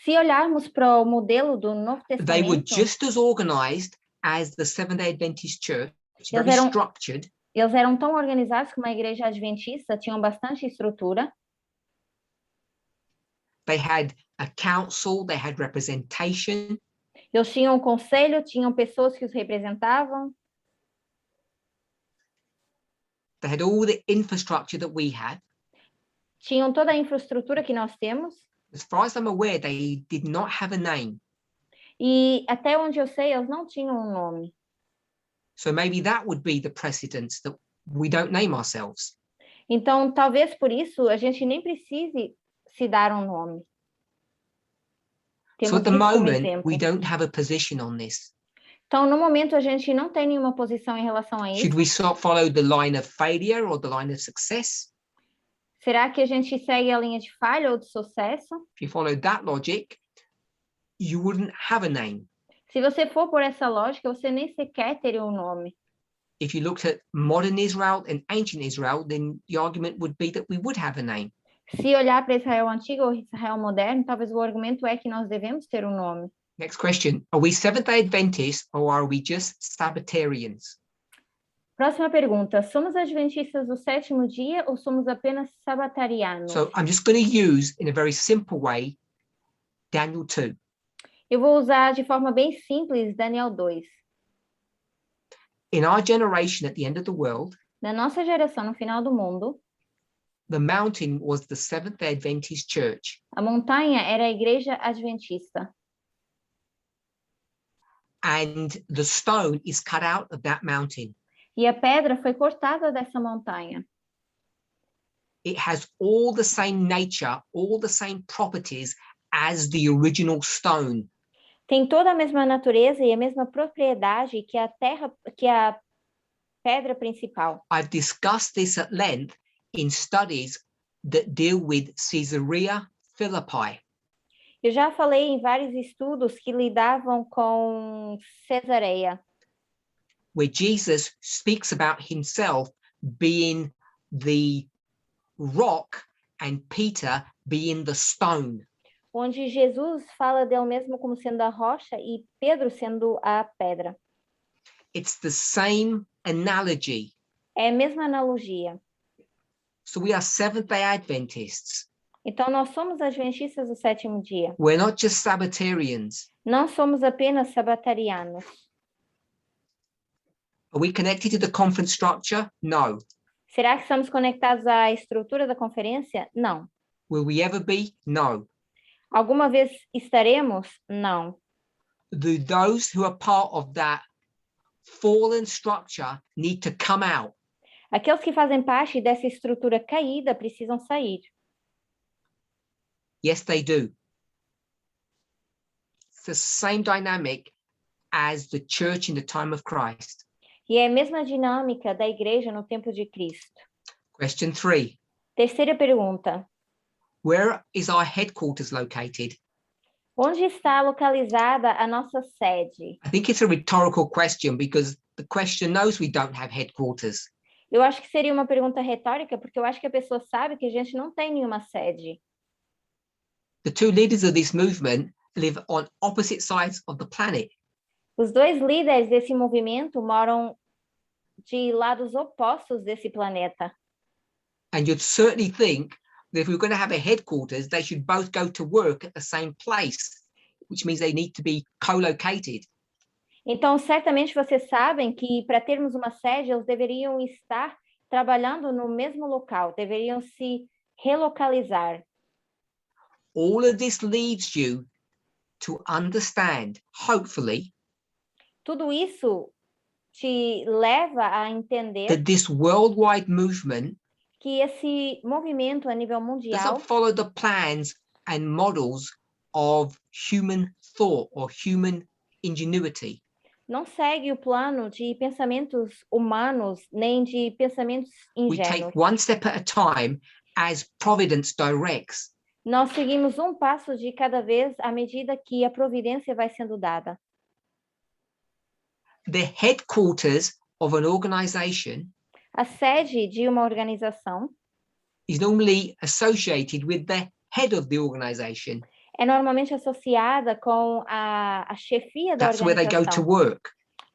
Se olharmos para o modelo do Novo they were Testamento, just as organized as the Seventh-day Adventist Church, very Eles eram- structured. eles eram tão organizados como a igreja adventista, tinham bastante estrutura. They had a council, they had representation, Eles tinham um conselho, tinham pessoas que os representavam, they had all the infrastructure that we had. tinham toda a infraestrutura que nós temos. As far as I'm aware, they did not have a name. E até onde eu sei, eles não tinham um nome. So maybe that would be the precedence, that we don't name ourselves. Então, talvez por isso, a gente nem precise se dar um nome. So Temos at the isso como moment, exemplo. we don't have a position on this. Então, no momento, a gente não tem nenhuma posição em relação a isso. Should we follow the line of failure or the line of success? Será que a gente segue a linha de falha ou de sucesso? If you follow that logic, you wouldn't have a name. Se você for por essa lógica, você nem sequer teria um nome. If you looked at modern Israel and ancient Israel, then the argument would be that we would have a name. Se olhar para Israel antigo ou Israel moderno, talvez o argumento é que nós devemos ter um nome. Next question. Are we Seventh-day Adventists or are we just Sabbatarians? Próxima pergunta. Somos adventistas do sétimo dia ou somos apenas sabatarianos? So I'm just going to use, in a very simple way, Daniel 2. Eu vou usar de forma bem simples Daniel 2. In our generation at the end of the world, Na nossa geração, no final do mundo, The mountain was the Seventh-day Adventist Church, A montanha era a igreja adventista. and the stone is cut out of that mountain. E a pedra foi cortada dessa montanha. It has all the same nature, all the same properties as the original stone. Tem toda a mesma natureza e a mesma propriedade que a terra, que a pedra principal. I've discussed this at length in studies that deal with Caesarea Philippi. Eu já falei em vários estudos que lidavam com Cesareia, where Jesus speaks about himself being the rock and Peter being the stone. onde Jesus fala dele mesmo como sendo a rocha e Pedro sendo a pedra. It's the same analogy. É a mesma analogia. So we are Seventh-day Adventists. Então, nós somos adventistas do sétimo dia. We're not just Sabbatarians. Não somos apenas sabatarianos. Are we connected to the conference structure? No. Será que estamos conectados à estrutura da conferência? Não. Will we ever be? No. Alguma vez estaremos? Não. Do those who are part of that fallen structure need to come out? Aqueles que fazem parte dessa estrutura caída precisam sair. Yes, they do. It's the same dynamic as the church in the time of Christ. E é a mesma dinâmica da igreja no tempo de Cristo. Question 3. Terceira pergunta. Where is our headquarters located? Onde está localizada a nossa sede? I think it's a rhetorical question because the question knows we don't have headquarters. Eu acho que seria uma pergunta retórica, porque eu acho que a pessoa sabe que a gente não tem nenhuma sede. The two leaders of this movement live on opposite sides of the planet. Os dois líderes desse movimento moram de lados opostos desse planeta. And you'd certainly think that if we were going to have a headquarters, they should both go to work at the same place, which means they need to be co-located. Então, certamente vocês sabem que para termos uma sede, eles deveriam estar trabalhando no mesmo local, deveriam se relocalizar. All of this leads you to understand, hopefully, Tudo isso te leva a entender that this worldwide movement que esse movimento a nível mundial doesn't follow the plans and models of human thought or human ingenuity. não segue o plano de pensamentos humanos, nem de pensamentos We take ingênuos. one step at a time as providence directs. Nós seguimos um passo de cada vez à medida que a providência vai sendo dada. The headquarters of an organization A sede de uma organização is normally associated with the head of the organization. é normalmente associada com a chefia da That's where they go to organização, work.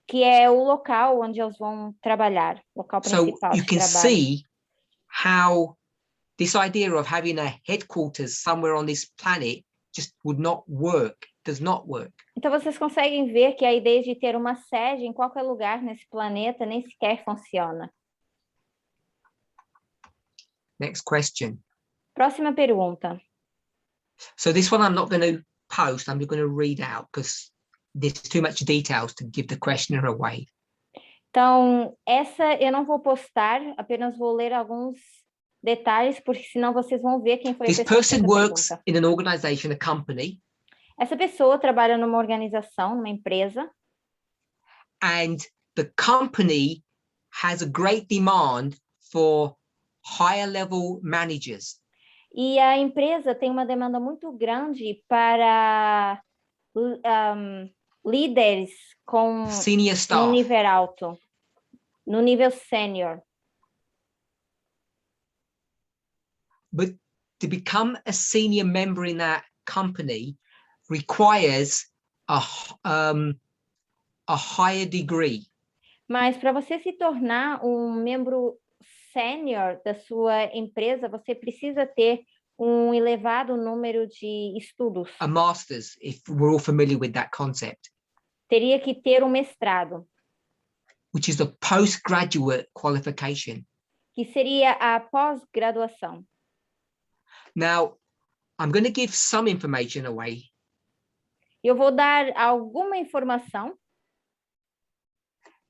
que é o local onde eles vão trabalhar, local So principal you de can trabalho. see how this idea of having a headquarters somewhere on this planet just would not work, does not work. Então vocês conseguem ver que a ideia de ter uma sede em qualquer lugar nesse planeta nem sequer funciona. Next question. Próxima pergunta. So this one I'm not going to post, I'm just going to read out because there's too much details to give the questioner away. Então, essa eu não vou postar, apenas vou ler alguns detalhes, porque senão vocês vão ver quem foi a This pessoa que fez person essa works pergunta. in an organization, a company, Essa pessoa trabalha numa organização, numa empresa, and the company has a great demand for higher level managers. e a empresa tem uma demanda muito grande para líderes com Senior no staff. nível alto, no nível sênior. But to become a senior member in that company requires a higher degree. Mas para você se tornar um membro sênior da sua empresa, você precisa ter um elevado número de estudos. A master's, if we're all familiar with that concept, Teria que ter um mestrado, which is a postgraduate qualification. que seria a pós-graduação. Now, I'm going to give some information away. Eu vou dar alguma informação.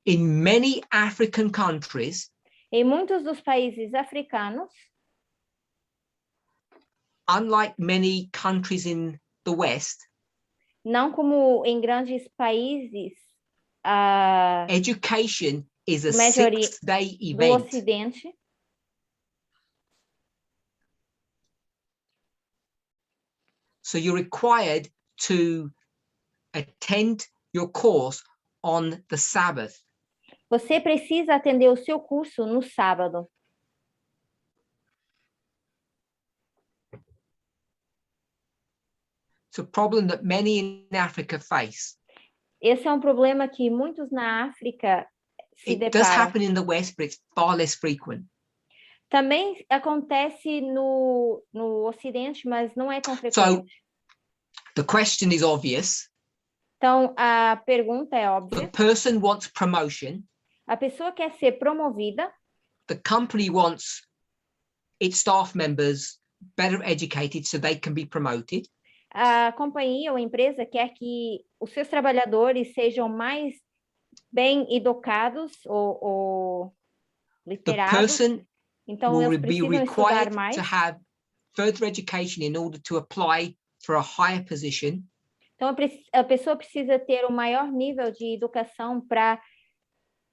In many African countries, Em muitos dos países africanos, unlike many countries in the West, não como em grandes países education is a maioria 6-day do event. Ocidente, So you're required to attend your course on the Sabbath. você precisa atender o seu curso no sábado. It's a problem that many in Africa face. Esse é um problema que muitos na África se It does deparam. happen in the West, but it's far less frequent. Também acontece no Ocidente, mas não é tão So frequente. the question is obvious. Então, a pergunta é The óbvia. person wants promotion. A pessoa quer ser promovida, The company wants its staff members better educated so they can be promoted. a companhia ou a empresa quer que os seus trabalhadores sejam mais bem educados ou The literados. person Então, will eles be precisam estudar required mais. to have further education in order to apply for a higher position. Então, a pessoa precisa ter um maior nível de educação para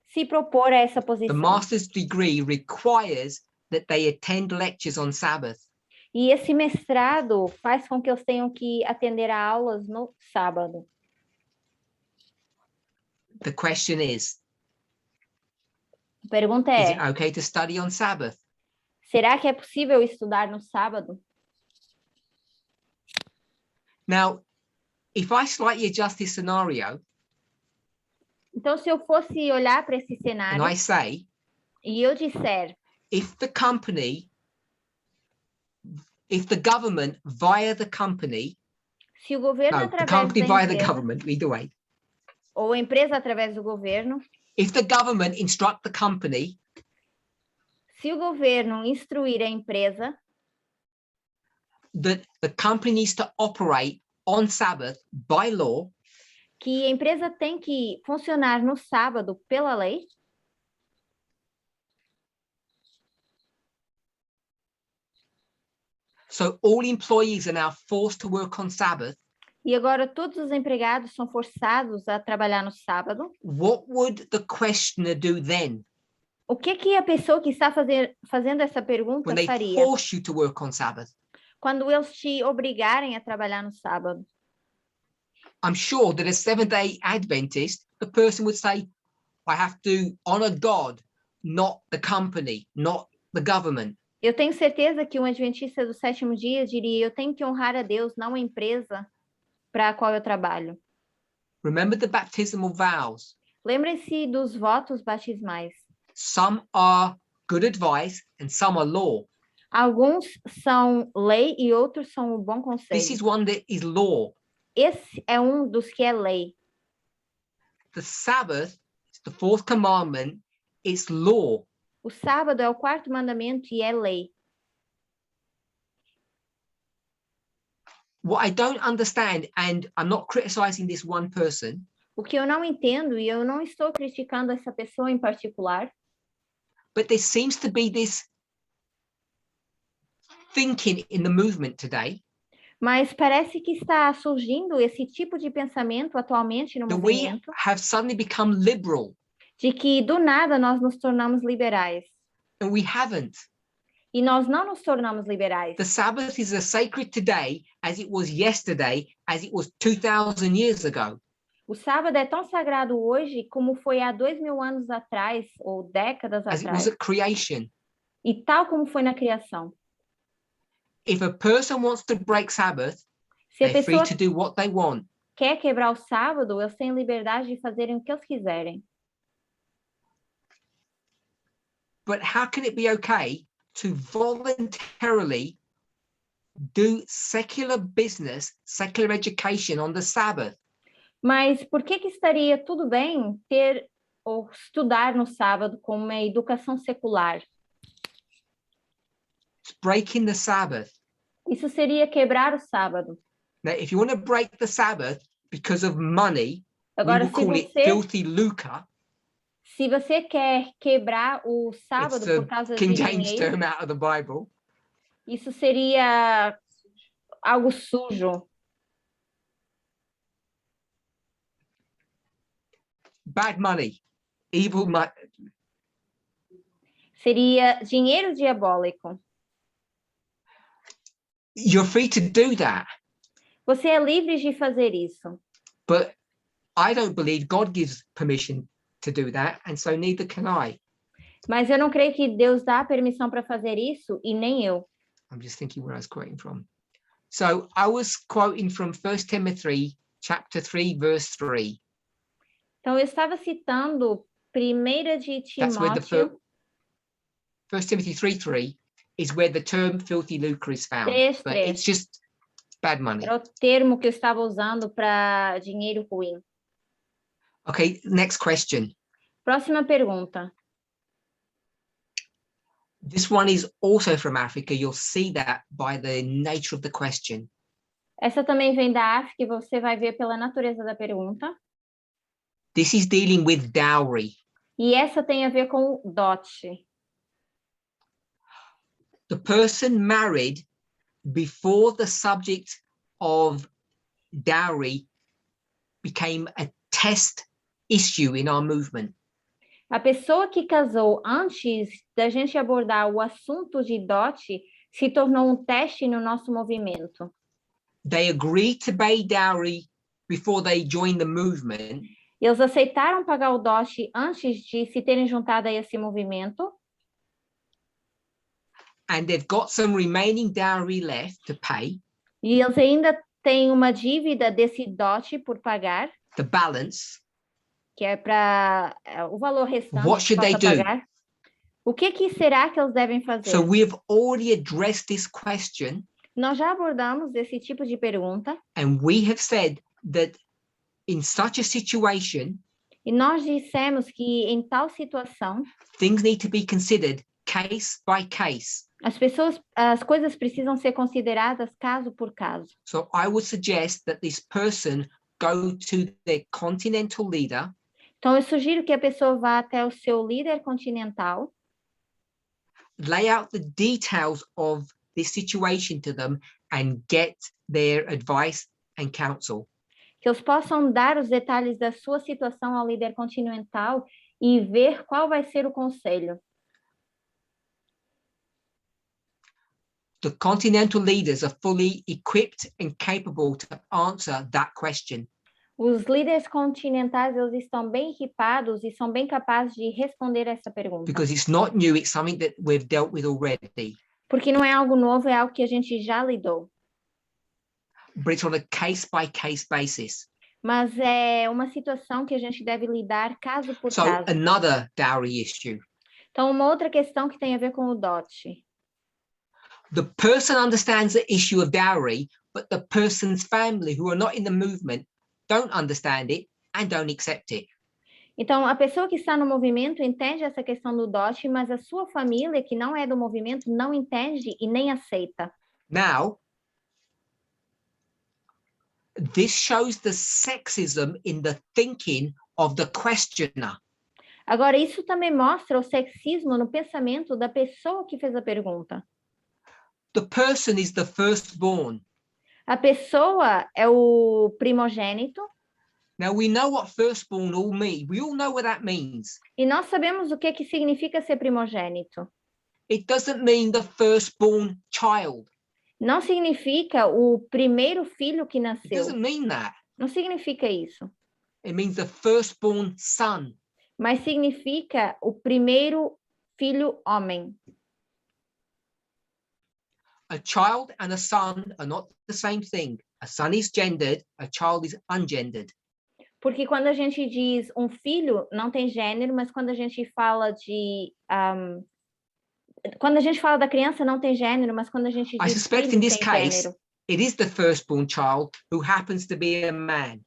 se propor a essa The posição. master's degree requires that they attend lectures on Sabbath. E esse mestrado faz com que eles tenham que atender a aulas no sábado. The question is A pergunta it é, okay to study on Sabbath? será que é possível estudar no sábado? Now, if I slightly adjust this scenario Então, se eu fosse olhar para esse and cenário I say, e eu disser, if the government via the company, se o governo the através company da via the empresa, government, either way, ou a empresa através do governo, if the government instruct the company se o governo instruir a empresa that the company needs to operate on Sabbath by law, que a empresa tem que funcionar no sábado pela lei, so all employees are now forced to work on Sabbath, e agora todos os empregados são forçados a trabalhar no sábado, what would the questioner do then o que a pessoa que está fazendo essa pergunta when they faria force you to work on Sabbath? quando eles te obrigarem a trabalhar no sábado? I'm sure that as Seventh-day Adventist, the person would say, I have to honor God, not the company, not the government. Eu tenho certeza que um adventista do sétimo dia diria, eu tenho que honrar a Deus, não a empresa para a qual eu trabalho. Remember the baptismal vows. Lembre-se dos votos batismais. Some are good advice and some are law. Alguns são lei e outros são o bom This is conselho. one that is law. Esse é um dos que é lei. The Sabbath, the fourth commandment, is law. O sábado é o quarto mandamento e é lei. What I don't understand, and I'm not criticizing this one person, O que eu não entendo, e eu não estou criticando essa pessoa em particular, but there seems to be this thinking in the movement today mas parece que está surgindo esse tipo de pensamento atualmente no that we movimento, have suddenly become liberal, de que do nada nós nos tornamos liberais. and we haven't. E nós não nos tornamos liberais. The Sabbath is as sacred today as it was yesterday, as it was 2,000 years ago. O sábado é tão sagrado hoje como foi há 2000 anos atrás, ou décadas As it was atrás, at creation. e tal como foi na criação. If a person wants to break Sabbath, Se a they're free pessoa to do what they want. quer quebrar o sábado, eles têm liberdade de fazerem o que eles quiserem. But how can it be okay to voluntarily do secular business, secular education on the Sabbath? Mas por que estaria tudo bem ter ou estudar no sábado com uma educação secular? It's breaking the Sabbath. Isso seria quebrar o sábado. Now, if you want to break the Sabbath because of money, we Agora, will call it filthy lucre. se você quer quebrar o It's sábado the por causa King de James dinheiro, term out of the Bible. isso seria algo sujo. Bad money, evil money. Seria dinheiro diabólico. You're free to do that. Você é livre de fazer isso. But I don't believe God gives permission to do that, and so neither can I. Mas eu não creio que Deus dá permissão para fazer isso, e nem eu. I'm just thinking where I was quoting from. So I was quoting from 1 Timothy chapter 3, verse 3. Então, eu estava citando 1 de That's where the Timóteo 1 Timothy 3:3 is where the term filthy lucre is found. 3:3. But it's just bad money. Era o termo que eu estava usando para dinheiro ruim. Okay, next question. Próxima pergunta. This one is also from Africa. You'll see that by the nature of the question. Essa também vem da África e você vai ver pela natureza da pergunta. This is dealing with dowry. E essa tem a ver com o dote. The person married before the subject of dowry became a test issue in our movement. A pessoa que casou antes da gente abordar o assunto de dote se tornou um teste no nosso movimento. They agreed to pay dowry before they joined the movement. Eles aceitaram pagar o dote antes de se terem juntado a esse movimento. And they've got some remaining dowry left to pay. E eles ainda têm uma dívida desse dote por pagar. The balance. Que é para o valor restante. What should they do? Pagar. O que será que eles devem fazer? So we've already addressed this question. Nós já abordamos esse tipo de pergunta. And we have said that in such a situation, e nós dissemos que em tal situação, things need to be considered case by case. As coisas precisam ser consideradas caso por caso. So I would suggest that this person go to their continental leader. Então eu sugiro que a pessoa vá até o seu líder continental. Lay out the details of this situation to them and get their advice and counsel. Que eles possam dar os detalhes da sua situação ao líder continental e ver qual vai ser o conselho. The continental leaders are fully equipped and capable to answer that question. Os líderes continentais, eles estão bem equipados e são bem capazes de responder essa pergunta. Because it's not new, it's something that we've dealt with already. Porque não é algo novo, é algo que a gente já lidou. But it's on a case-by-case basis. Mas é uma situação que a gente deve lidar caso por So, caso. another dowry issue. Então, uma outra questão que tem a ver com o dote. The person understands the issue of dowry, but the person's family who are not in the movement don't understand it and don't accept it. Então, a pessoa que está no movimento entende essa questão do dote, mas a sua família, que não é do movimento, não entende e nem aceita. Now, this shows the sexism in the thinking of the questioner. Agora, isso também mostra o sexismo no pensamento da pessoa que fez a pergunta. The person is the firstborn. A pessoa é o primogênito. Now we know what firstborn all mean. We all know what that means. E nós sabemos o que significa ser primogênito. It doesn't mean the firstborn child. Não significa o primeiro filho que It nasceu. doesn't mean that. Não significa isso. It means the firstborn son. Mas significa o primeiro filho homem. A child and a son are not the same thing. A son is gendered, a child is ungendered. Porque quando a gente diz um filho, não tem gênero, mas quando a gente fala de... quando a gente fala da criança, não tem gênero, mas quando a gente I diz suspect filho, in this tem case, gênero. it is the firstborn child who happens to be a man.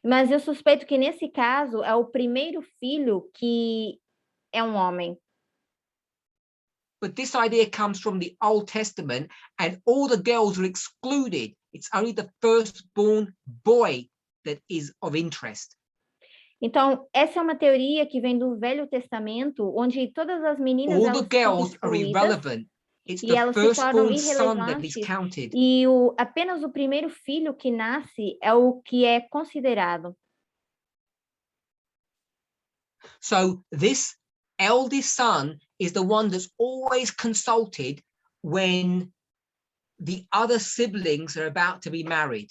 Mas eu suspeito que nesse caso é o primeiro filho que é um homem. But this idea comes from the Old Testament, and all the girls are excluded. It's only the firstborn boy that is of interest. Então, essa é uma teoria que vem do Velho Testamento, onde todas as meninas All elas the são girls are excluídas irrelevant. It's e the elas se tornam firstborn son that is irrelevantes counted. e apenas o primeiro filho que nasce é o que é considerado. So this eldest son is the one that's always consulted when the other siblings are about to be married.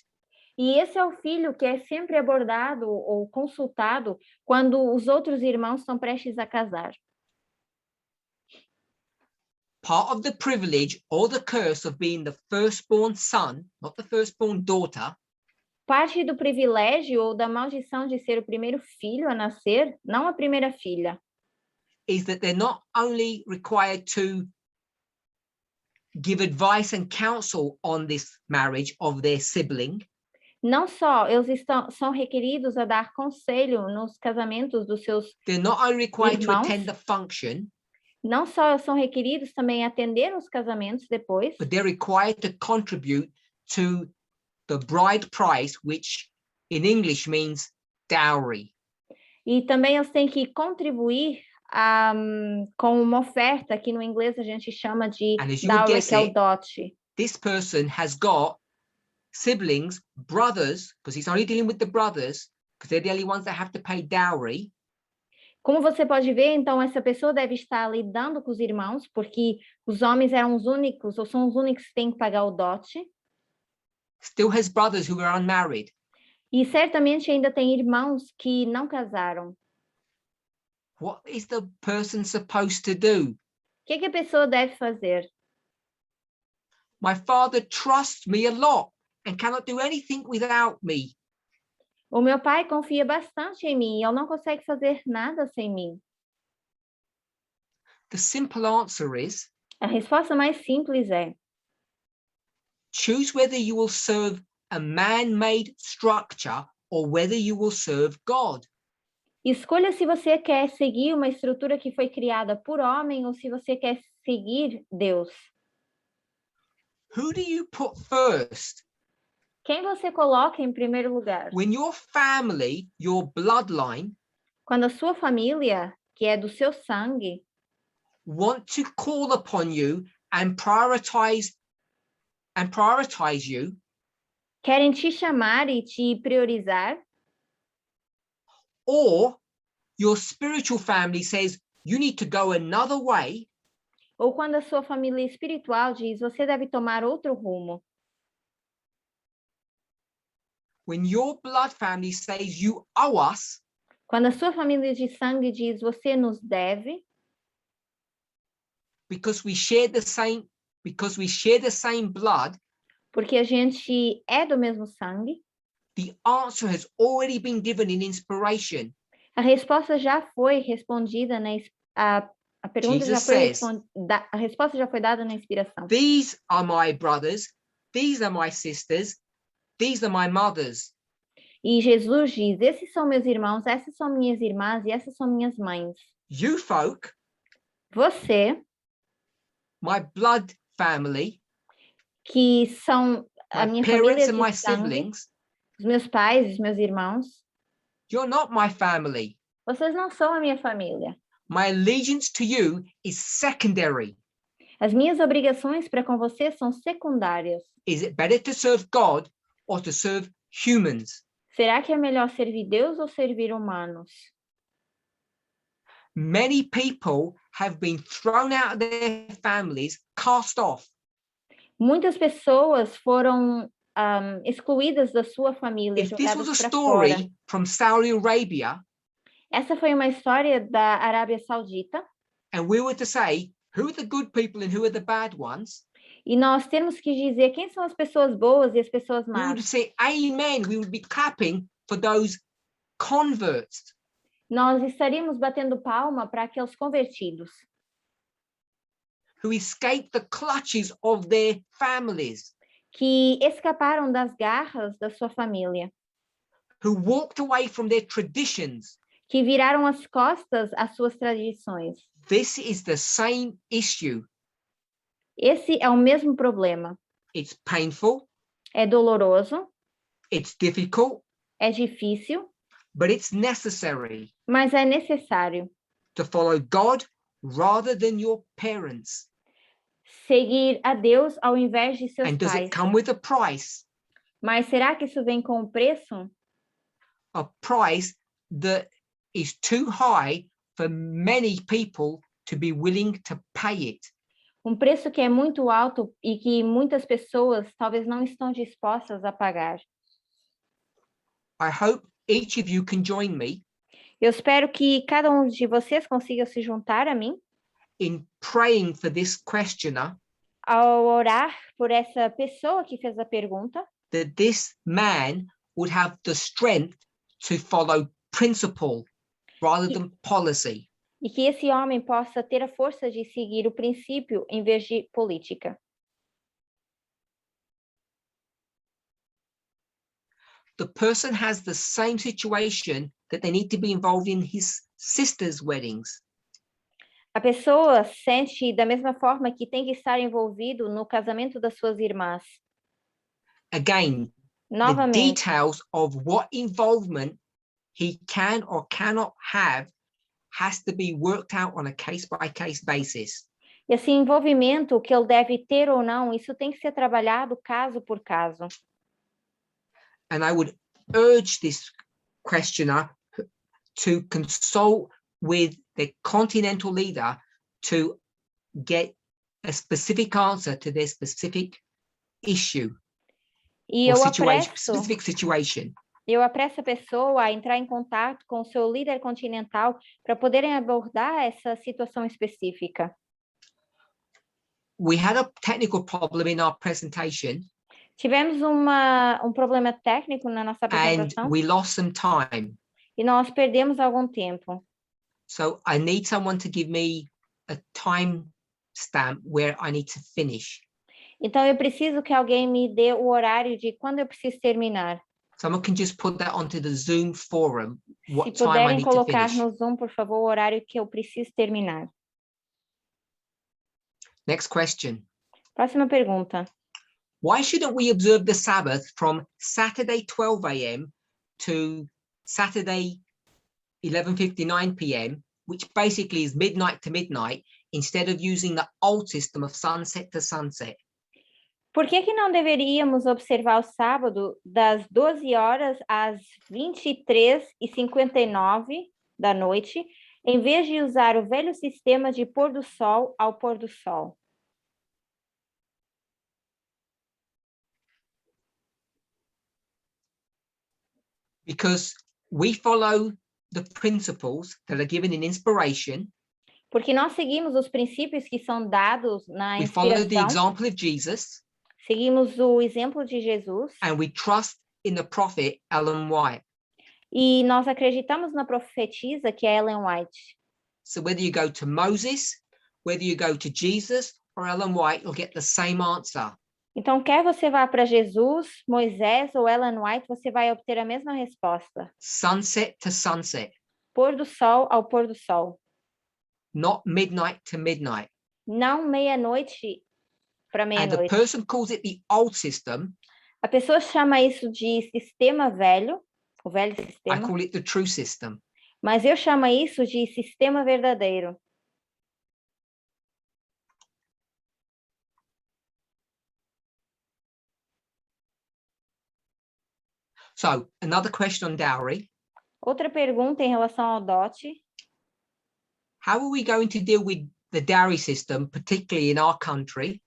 E esse é o filho que é sempre abordado ou consultado quando os outros irmãos estão prestes a casar. Part of the privilege or the curse of being the firstborn son, not the firstborn daughter, Parte do privilégio ou da maldição de ser o primeiro filho a nascer, não a primeira filha, is that they're not only required to give advice and counsel on this marriage of their sibling, não só eles são requeridos a dar conselho nos casamentos dos seus they're not only required to irmãos, attend the function, não só são requeridos também a atender os casamentos depois, but they're required to contribute to the bride price, which in English means dowry. e também eles têm que contribuir com uma oferta que no inglês a gente chama de And as you would dowry, guess que é o it, dote. This person has got siblings, brothers, because he's only dealing with the brothers, because they're the only ones that have to pay dowry. Como você pode ver, então, essa pessoa deve estar lidando com os irmãos, porque os homens eram os únicos, ou são os únicos que têm que pagar o dote. Still has brothers who are unmarried. E certamente ainda tem irmãos que não casaram. What is the person supposed to do? O que a pessoa deve fazer? My father trusts me a lot and cannot do anything without me. O meu pai confia bastante em mim, e ele não consegue fazer nada sem mim. The simple answer is, A resposta mais simples é: choose whether you will serve a man-made structure or whether you will serve God. escolha se você quer seguir uma estrutura que foi criada por homem ou se você quer seguir Deus. Who do you put first? Quem você coloca em primeiro lugar? When your family, your bloodline, Quando a sua família, que é do seu sangue, want to call upon you and prioritize you, querem te chamar e te priorizar, or your spiritual family says you need to go another way, ou quando a sua família espiritual diz, você deve tomar outro rumo. when your blood family says you owe us, Quando a sua família de sangue diz, você nos deve, because we share the same blood, porque a gente é do mesmo sangue, the answer has already been given in inspiration. a resposta já foi respondida a pergunta já foi a resposta já foi dada na inspiração. These are my brothers, these are my sisters, these are my mothers. E Jesus diz, esses são meus irmãos, essas são minhas irmãs e essas são minhas mães. You folk, Você, my blood family, que são a my minha parents família and my de sangue, siblings, os meus pais, os meus irmãos, you're not my family. vocês não são a minha família. My allegiance to you is secondary. As minhas obrigações para com você são secundárias. Is it better to serve God or to serve humans? Será que é melhor servir Deus ou servir humanos? Many people have been thrown out of their families, cast off. Muitas pessoas foram excluídas da sua família, If this was jogadas a para fora. story from Saudi Arabia, Essa foi uma história da Arábia Saudita. and we were to say, who are the good people and who are the bad ones? E nós temos que dizer quem são as pessoas boas e as pessoas We would más. say amen. We would be clapping for those converts. Nós estaríamos batendo palma para aqueles convertidos Who escaped the clutches of their families, que escaparam das garras da sua família, who walked away from their traditions. que viraram as costas às suas tradições. This is the same issue. Esse é o mesmo problema. It's painful, É doloroso, it's difficult, é difícil, but it's necessary mas é necessário. to follow God rather than your parents. Seguir a Deus ao invés de seus And does pais. it come with a price? Mas será que isso vem com um preço? A price that is too high for many people to be willing to pay it. Um preço que é muito alto e que muitas pessoas talvez não estão dispostas a pagar. I hope each of you can join me Eu espero que cada um de vocês consiga se juntar a mim in praying for this questioner, ao orar por essa pessoa que fez a pergunta, that this man would have the strength to follow principle rather than policy. e que esse homem possa ter a força de seguir o princípio em vez de política. The person has the same situation that they need to be involved in his sister's weddings. A pessoa sente da mesma forma que tem que estar envolvido no casamento das suas irmãs. Again, the Novamente, details of what involvement he can or cannot have has to be worked out on a case-by-case basis. esse envolvimento que ele deve ter ou não, isso tem que ser trabalhado caso por caso. And I would urge this questioner to consult with the continental leader to get a specific answer to their specific issue E or eu specific situation. apresso a pessoa a entrar em contato com o seu líder continental para poderem abordar essa situação específica. We had a technical problem in our presentation Tivemos um problema técnico na nossa and apresentação we lost some time. e nós perdemos algum tempo. So I need someone to give me a time stamp where I need to finish. Então eu preciso que alguém me dê o horário de quando eu preciso terminar. Someone can just put that onto the Zoom forum, what Se time I puderem need to colocar finish. no Zoom, por favor, o horário que eu preciso terminar. Next question. Próxima pergunta. Why shouldn't we observe the Sabbath from Saturday 12 a.m. to Saturday 11:59 p.m., which basically is midnight to midnight, instead of using the old system of sunset to sunset? Por que não deveríamos observar o sábado das 12 horas às 23h59 da noite, em vez de usar o velho sistema de pôr do sol ao pôr do sol? Because we follow the principles that are given in inspiration. Porque nós seguimos os princípios que são dados na We follow the inspiração, example of Jesus, seguimos o exemplo de Jesus and we trust in the prophet Ellen White. e nós acreditamos na profetisa que é Ellen White. So whether you go to Moses, whether you go to Jesus or Ellen White, you'll get the same answer. Então, quer você vá para Jesus, Moisés ou Ellen White, você vai obter a mesma resposta. Sunset to sunset, Pôr do sol ao pôr do sol. not midnight to midnight. Não meia-noite para And the meia-noite. person calls it the old system. A pessoa chama isso de sistema velho, o velho I sistema, call it the true system. mas eu chamo isso de sistema verdadeiro. So another question on dowry. Outra pergunta em relação ao dote. How are we going to deal with the dowry system, particularly in our country,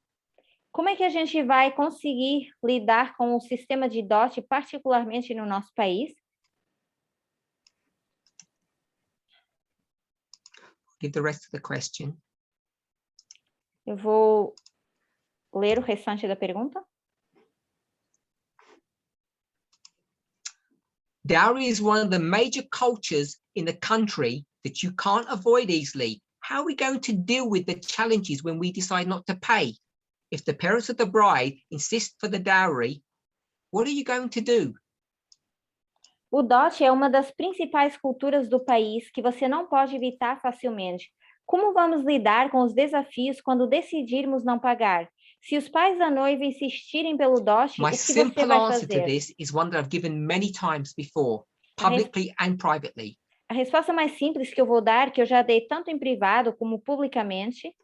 Como é que a gente vai conseguir lidar com o sistema de dote, particularmente no nosso país? give the rest of the question. Eu vou ler o restante da pergunta. Dowry is one of the major cultures in the country that you can't avoid easily. How are we going to deal with the challenges when we decide not to pay? If the parents of the bride insist for the dowry, what are you going to do? O dote é uma das principais culturas do país que você não pode evitar facilmente. Como vamos lidar com os desafios quando decidirmos não pagar? Se os pais da noiva insistirem pelo dote, My o que você simple vai answer to fazer? this is one that I've given many times before, A res- publicly and privately. A resposta mais simples que eu vou dar, que eu já dei tanto em privado como publicamente,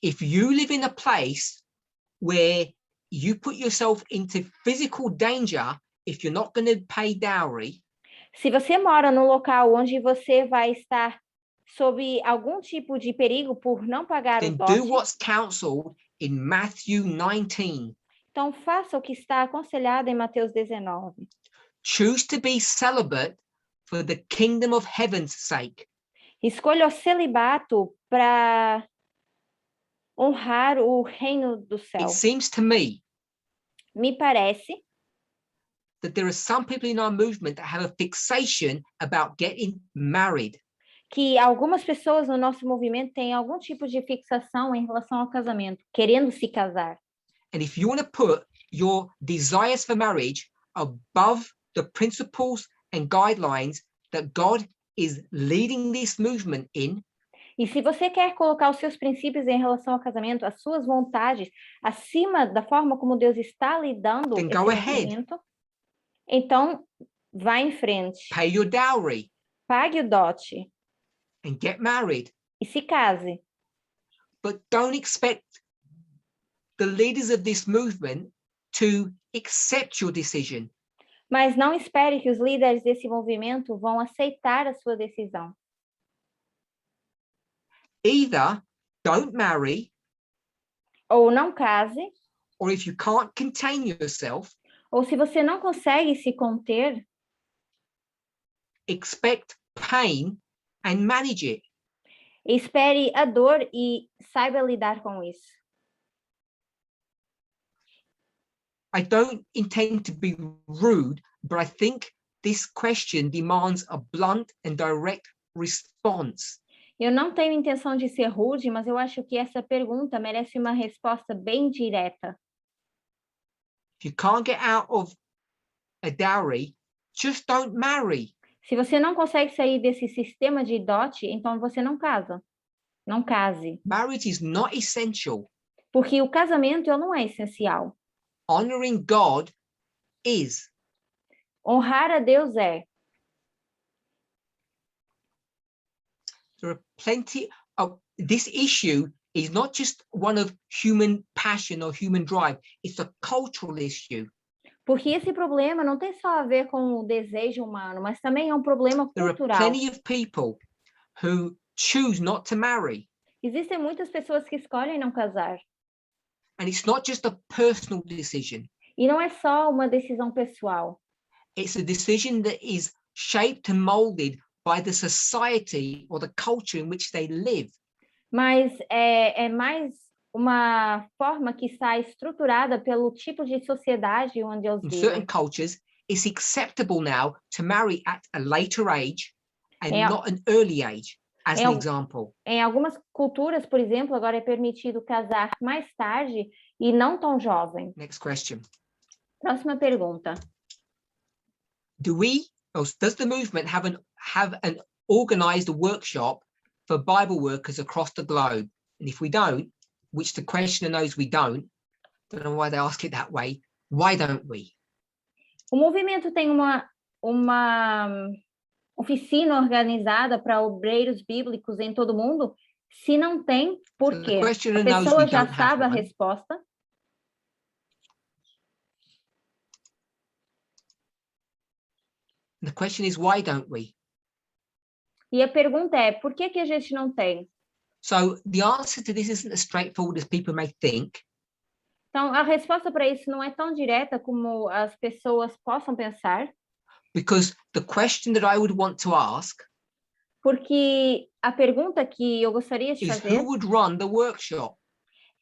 If you live in a place where you put yourself into physical danger if you're not going to pay dowry, se você mora num local onde você vai estar sob algum tipo de perigo por não pagar o then do dote, what's counseled in Matthew 19. então faça o que está aconselhado em Mateus 19. Choose to be celibate for the kingdom of heaven's sake. Escolha o celibato para honrar o reino do céu. It seems to me Me parece that there are some people in our movement that have a fixation about getting married. que algumas pessoas no nosso movimento têm algum tipo de fixação em relação ao casamento, querendo se casar. And if you want to put your desires for marriage above the principles and guidelines that God is leading this movement in, E se você quer colocar os seus princípios em relação ao casamento, as suas vontades, acima da forma como Deus está lidando then esse go ahead. movimento, então vá em frente. Pay your dowry Pague o dote and get married. e se case. But don't expect the leaders of this movement to accept your decision. Mas não espere que os líderes desse movimento vão aceitar a sua decisão. Either don't marry, Ou não case, or if you can't contain yourself, ou se você não consegue se conter, expect pain and manage it. espere a dor e saiba lidar com isso. I don't intend to be rude, but I think this question demands a blunt and direct response. Eu não tenho intenção de ser rude, mas eu acho que essa pergunta merece uma resposta bem direta. If you can't get out of a dowry, just don't marry. Se você não consegue sair desse sistema de dote, então você não casa. Não case. Marriage is not essential. Porque o casamento não é essencial. Honoring God is. Honrar a Deus é. There are plenty of this issue is not just one of human passion or human drive, it's a cultural issue. Porque esse problema não tem só a ver com o desejo humano, mas também é um problema There are cultural. plenty of people who choose not to marry. Existem muitas pessoas que escolhem não casar. And it's not just a personal decision. E não é só uma decisão pessoal. It's a decision that is shaped and molded by the society or the culture in which they live. Mas é mais uma forma que está estruturada pelo tipo de sociedade onde eles In certain vivem. cultures, it's acceptable now to marry at a later age and Yeah. not an early age, as Yeah. an example. Em algumas culturas, por exemplo, agora é permitido casar mais tarde e não tão jovem. Next question. Próxima pergunta. Does the movement have an organized workshop for Bible workers across the globe? And if we don't, which the questioner knows we don't know why they ask it that way, why don't we? O movimento tem uma oficina organizada para obreiros bíblicos em todo o mundo? Se não tem, por So the quê? questioner A knows pessoa we já don't have sabe a one. resposta. The question is, why don't we? E a pergunta é, por que que a gente não tem? So the answer to this isn't as straightforward as people may think. Então, a resposta para isso não é tão direta como as pessoas possam pensar, Because the question that I would want to ask porque a pergunta que eu gostaria de is fazer who would run the workshop?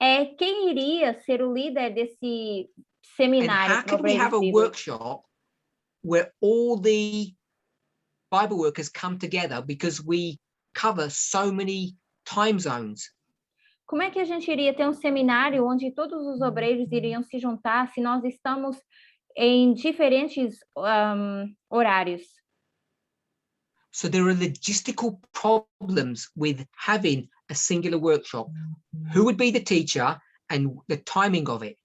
é quem iria ser o líder desse And seminário how para can we have obreiros a bíblicos? workshop where all the Bible workers come together because we cover so many time zones? Como é que a gente iria ter um seminário onde todos os obreiros iriam se juntar se nós estamos em diferentes horários? So there are logistical problems with having a singular workshop. Who would be the teacher and the timing of it?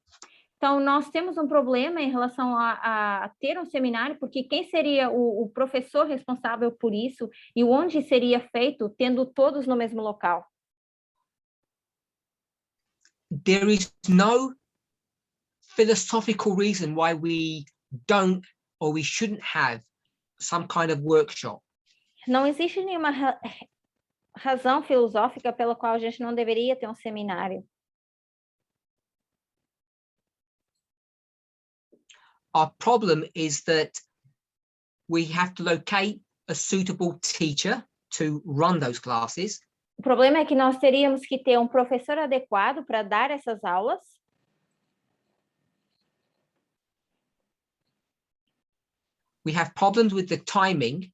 Então, nós temos um problema em relação a ter um seminário, porque quem seria o professor responsável por isso e onde seria feito, tendo todos no mesmo local? There is no philosophical reason why we don't or we shouldn't have some kind of workshop. Não existe nenhuma razão filosófica pela qual a gente não deveria ter um seminário. Our problem is that we have to locate a suitable teacher to run those classes. O problema é que nós teríamos que ter um professor adequado para dar essas aulas. We have problems with the timing.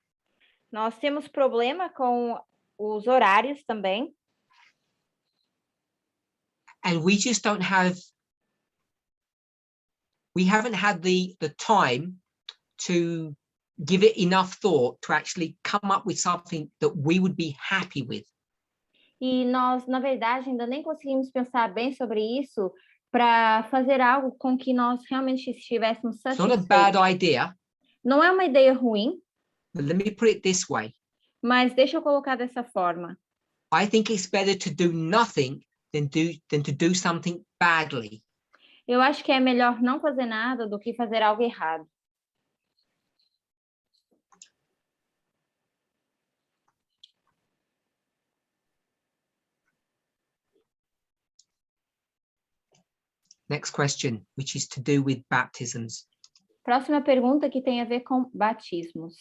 Nós temos problema com os horários também. And we just don't have, we haven't had the time to give it enough thought to actually come up with something that we would be happy with. E nós, na verdade, ainda nem conseguimos pensar bem sobre isso para fazer algo com que nós realmente estivéssemos It's not a bad satisfeitos. idea, Não é uma ideia ruim, but let me put it this way. mas deixa eu colocar dessa forma. I think it's better to do nothing than to do something badly. Eu acho que é melhor não fazer nada do que fazer algo errado. Next question, which is to do with baptisms. Próxima pergunta que tem a ver com batismos.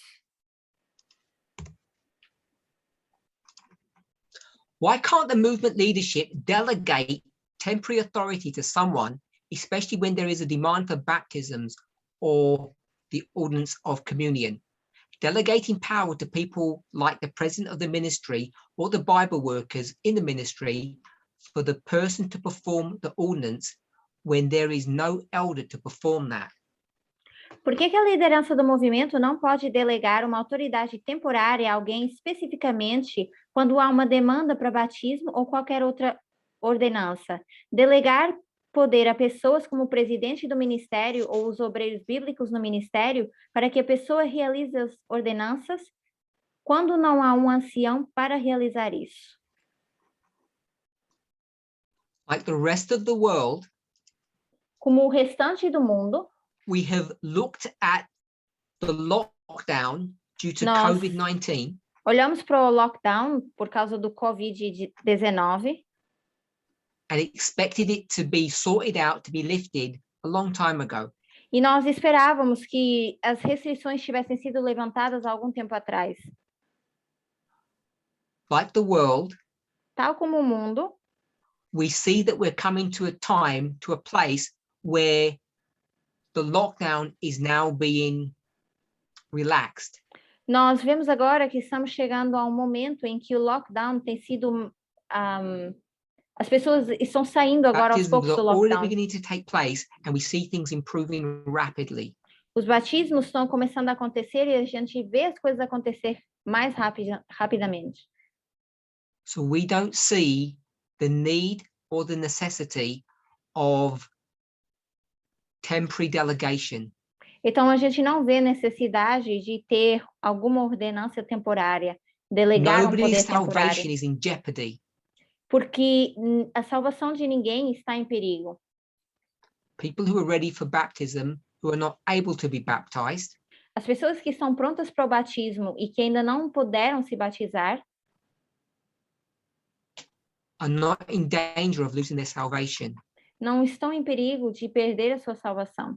Why can't the movement leadership delegate temporary authority to someone, especially when there is a demand for baptisms or the ordinance of communion? Delegating power to people like the president of the ministry or the Bible workers in the ministry for the person to perform the ordinance when there is no elder to perform that. Por que a liderança do movimento não pode delegar uma autoridade temporária a alguém especificamente quando há uma demanda para batismo ou qualquer outra ordenança? Delegar poder a pessoas como o presidente do ministério ou os obreiros bíblicos no ministério para que a pessoa realize as ordenanças quando não há um ancião para realizar isso. Like the rest of the world, Como o restante do mundo, we have looked at the lockdown due to Nós- COVID-19 olhamos para o lockdown por causa do Covid-19 and expected it to be sorted out, to be lifted a long time ago. e nós esperávamos que as restrições tivessem sido levantadas há algum tempo atrás. Like the world, Tal como o mundo, we see that we're coming to a time, to a place where the lockdown is now being relaxed. nós vemos agora que estamos chegando a um momento em que o lockdown tem sido... as pessoas estão saindo agora aos Baptisms poucos are do already lockdown. beginning to take place and we see things improving rapidly. Os batismos estão começando a acontecer e a gente vê as coisas acontecer mais rapidamente. So we don't see the need or the necessity of temporary delegation. Então, a gente não vê necessidade de ter alguma ordenança temporária, delegar um Nobody's poder temporário, salvation is in jeopardy. porque a salvação de ninguém está em perigo. People who are ready for baptism, who are not able to be baptized, As pessoas que estão prontas para o batismo e que ainda não puderam se batizar, are not in danger of losing their salvation. não estão em perigo de perder a sua salvação.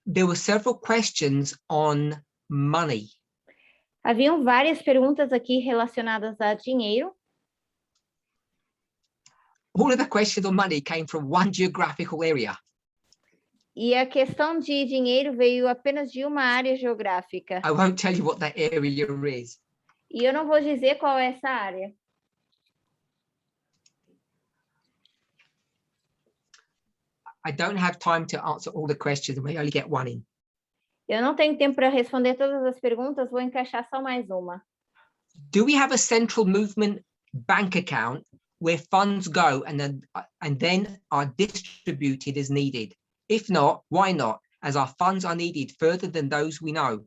There were several questions on money. Haviam várias perguntas aqui relacionadas a dinheiro. All of the questions on money came from one geographical area. E a questão de dinheiro veio apenas de uma área geográfica. I won't tell you what that area is. E eu não vou dizer qual é essa área. I don't have time to answer all the questions. We only get one in. Eu não tenho tempo para responder todas as perguntas, vou encaixar só mais uma. Do we have a central movement bank account where funds go and then are distributed as needed? If not, why not? As our funds are needed further than those we know.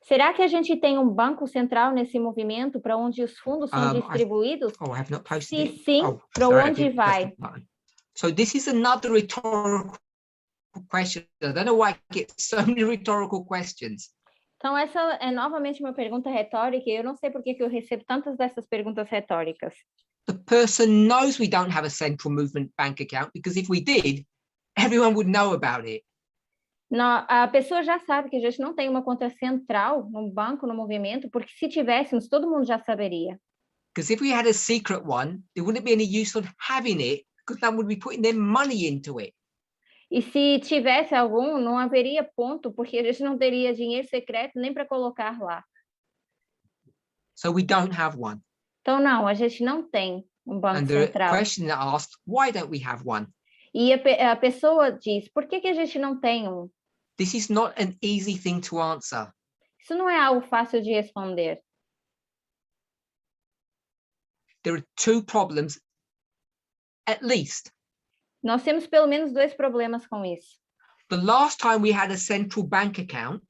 Será que a gente tem um banco central nesse movimento para onde os fundos são distribuídos? I have not posted Se it. sim, para onde vai? So this is another rhetorical question. I don't know why I get so many rhetorical questions. Então, essa é novamente uma pergunta retórica e eu não sei por que eu recebo tantas dessas perguntas retóricas. The person knows we don't have a central movement bank account because if we did, everyone would know about it. A pessoa já sabe que a gente não tem uma conta central no banco, no movimento, porque se tivéssemos, todo mundo já saberia. Because if we had a secret one, there wouldn't be any use of having it because no one would be putting their money into it. E se tivesse algum, não haveria ponto, porque a gente não teria dinheiro secreto nem para colocar lá. So we don't have one. Então, não, a gente não tem um banco central. And the question that asked, why don't we have one? E a pessoa diz, por que a gente não tem um? This is not an easy thing to answer. Isso não é algo fácil de responder. There are two problems, at least. Nós temos pelo menos dois problemas com isso. The last time we had a central bank account,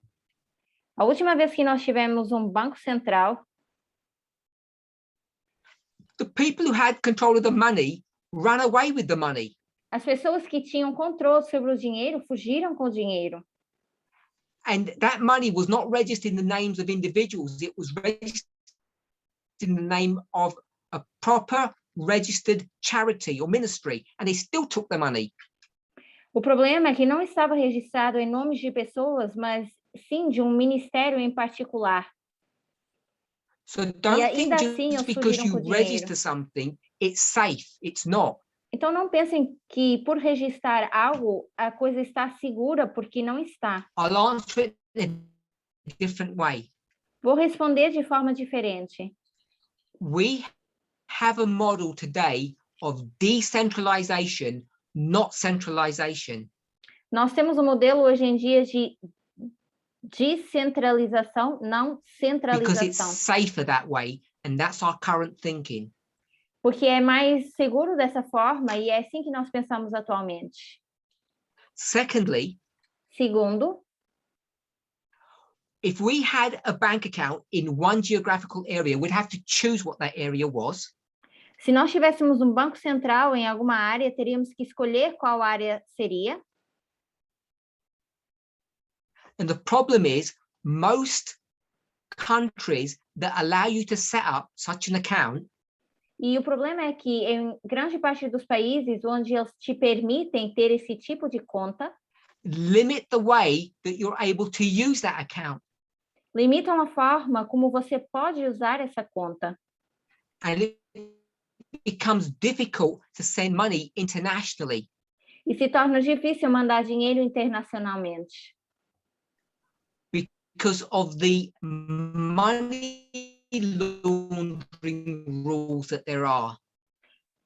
a última vez que nós tivemos um banco central, the people who had control of the money ran away with the money. As pessoas que tinham controle sobre o dinheiro fugiram com o dinheiro. And that money was not registered in the names of individuals. It was registered in the name of a proper registered charity or ministry, and they still took the money. O problema é que não estava registrado em nomes de pessoas, mas sim de um ministério em particular. So don't think just because you register something, it's safe. It's not. Então não pensem que por registrar algo a coisa está segura, porque não está. I'll answer it in a different way. Vou responder de forma diferente. We have a model today of decentralization, not centralization. Nós temos um modelo hoje em dia de descentralização, não centralização. Because it's safer that way, and that's our current thinking. Porque é mais seguro dessa forma e é assim que nós pensamos atualmente. Secondly, segundo, if we had a bank account in one geographical area, we'd have to choose what that area was. Se nós tivéssemos um banco central em alguma área, teríamos que escolher qual área seria. And the problem is, most countries that allow you to set up such an account, e o problema é que em grande parte dos países onde eles te permitem ter esse tipo de conta, limit the way that you're able to use that account. Limitam a forma como você pode usar essa conta. And it becomes difficult to send money internationally. E se torna difícil mandar dinheiro internacionalmente. Because of the money laundering rules that there are.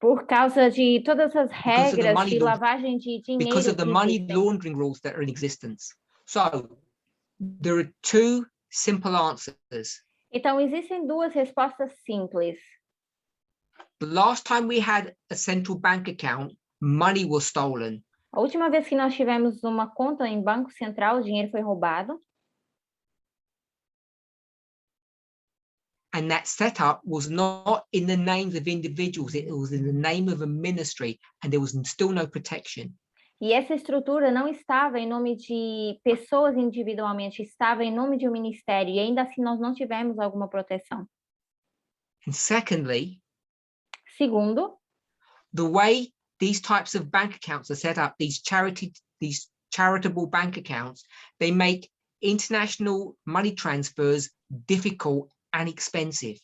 Por causa de todas as regras de lavagem de dinheiro. Because of the money laundering rules that are in existence. So, there are two simple answers. Então, existem duas respostas simples. The last time we had a central bank account, money was stolen. A última vez que nós tivemos uma conta em banco central, o dinheiro foi roubado. And that setup was not in the names of individuals, it was in the name of a ministry, and there was still no protection. E essa estrutura não estava em nome de pessoas individualmente, estava em nome de um ministério, e ainda assim nós não tivemos alguma proteção. And secondly, segundo, the way these types of bank accounts are set up, these charitable bank accounts, they make international money transfers difficult and expensive.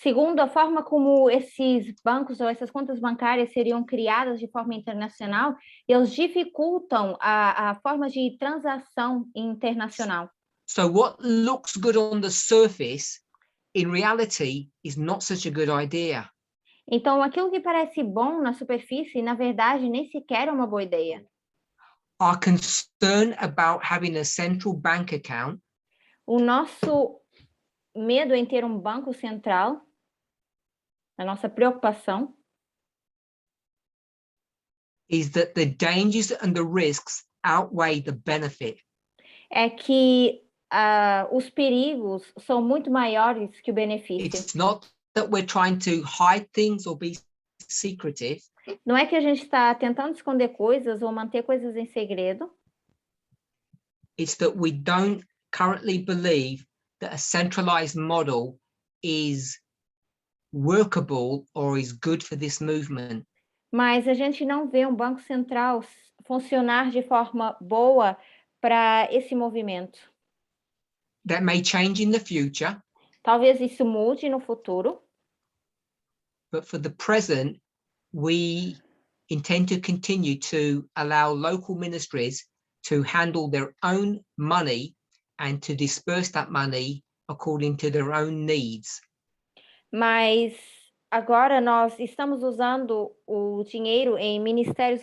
Segundo, a forma como esses bancos ou essas contas bancárias seriam criadas de forma internacional, eles dificultam a forma de transação internacional. So what looks good on the surface, in reality, is not such a good idea. Então, aquilo que parece bom na superfície, na verdade, nem sequer é uma boa ideia. Our concern about having a central bank account O nosso medo em ter um banco central, a nossa preocupação, is that the dangers and the risks outweigh the benefit. é que os perigos são muito maiores que o benefício. It's not that we're trying to hide things or be secretive. Não é que a gente está tentando esconder coisas ou manter coisas em segredo. It's that we don't currently believe that a centralized model is workable or is good for this movement. Mas a gente não vê um banco central funcionar de forma boa para esse movimento. That may change in the future, Talvez isso mude no futuro, but for the present, we intend to continue to allow local ministries to handle their own money and to disperse that money according to their own needs. mas agora nós estamos usando o dinheiro em ministérios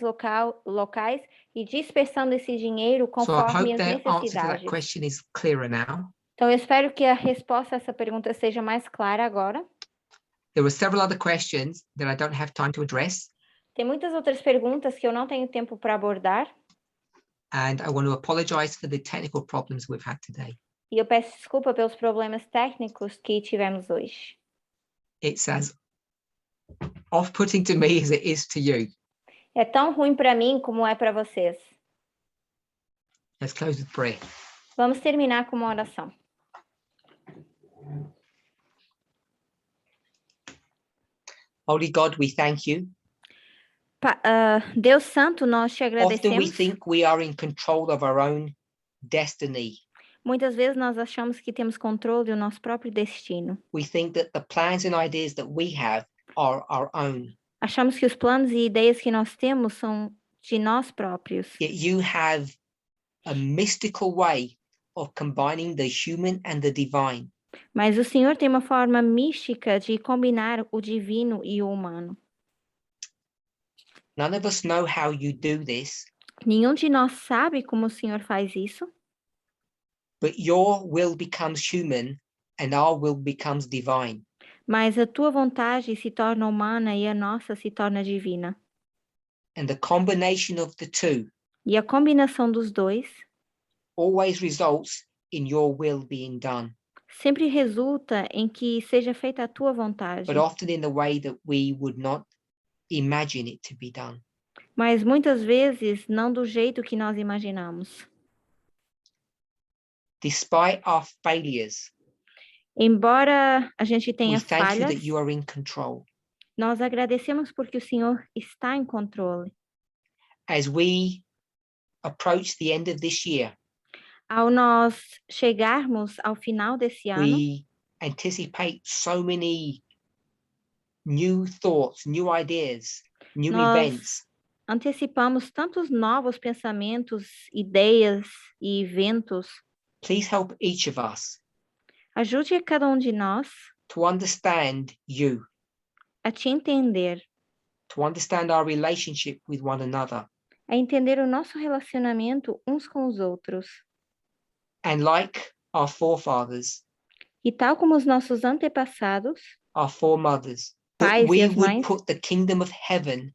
locais e dispersando esse dinheiro So I conforme hope as the answer to that necessidades. question is clearer now. Então, eu espero que a resposta a essa pergunta seja mais clara agora. There were several other questions that I don't have time to address, Tem muitas outras perguntas que eu não tenho tempo para abordar, and I want to apologize for the technical problems we've had today. e eu peço desculpa pelos problemas técnicos que tivemos hoje. It's as off-putting to me as it is to you. É tão ruim para mim como é para vocês. Let's close with prayer. Vamos terminar com uma oração. Holy God, we thank you. Deus Santo, nós te Often we agradecemos. think we are in control of our own destiny. Muitas vezes nós achamos que temos controle do nosso próprio destino. We think that the plans and ideas that we have are our own. Achamos que os planos e ideias que nós temos são de nós próprios. Yet you have a mystical way of combining the human and the divine. Mas o Senhor tem uma forma mística de combinar o divino e o humano. None of us know how you do this, Nenhum de nós sabe como o Senhor faz isso, but your will becomes human and our will becomes divine. mas a tua vontade se torna humana e a nossa se torna divina. And the combination of the two E a combinação dos dois always results in your will being done, sempre resulta em que seja feita a tua vontade, but often in the way that we would not imagine it to be done. mas muitas vezes não do jeito que nós imaginamos. Despite our failures, Embora a gente we tenha thank you falhas, that you are in control. nós agradecemos porque o Senhor está em controle. As we approach the end of this year, Ao nós chegarmos ao final desse ano, we anticipate so many new thoughts, new ideas, new Nós- events. antecipamos tantos novos pensamentos, ideias e eventos. Please help each of us Ajude a cada um de nós to understand you, a te entender, to understand our relationship with one another. a entender o nosso relacionamento uns com os outros. And like our forefathers, E tal como os nossos antepassados, our foremothers, Pais that e we as would mães. put the kingdom of heaven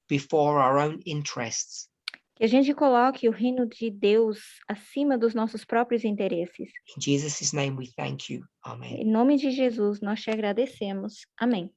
before our own interests. que a gente coloque o reino de Deus acima dos nossos próprios interesses. In Jesus' name we thank you. Amen. Em nome de Jesus, nós te agradecemos. Amém.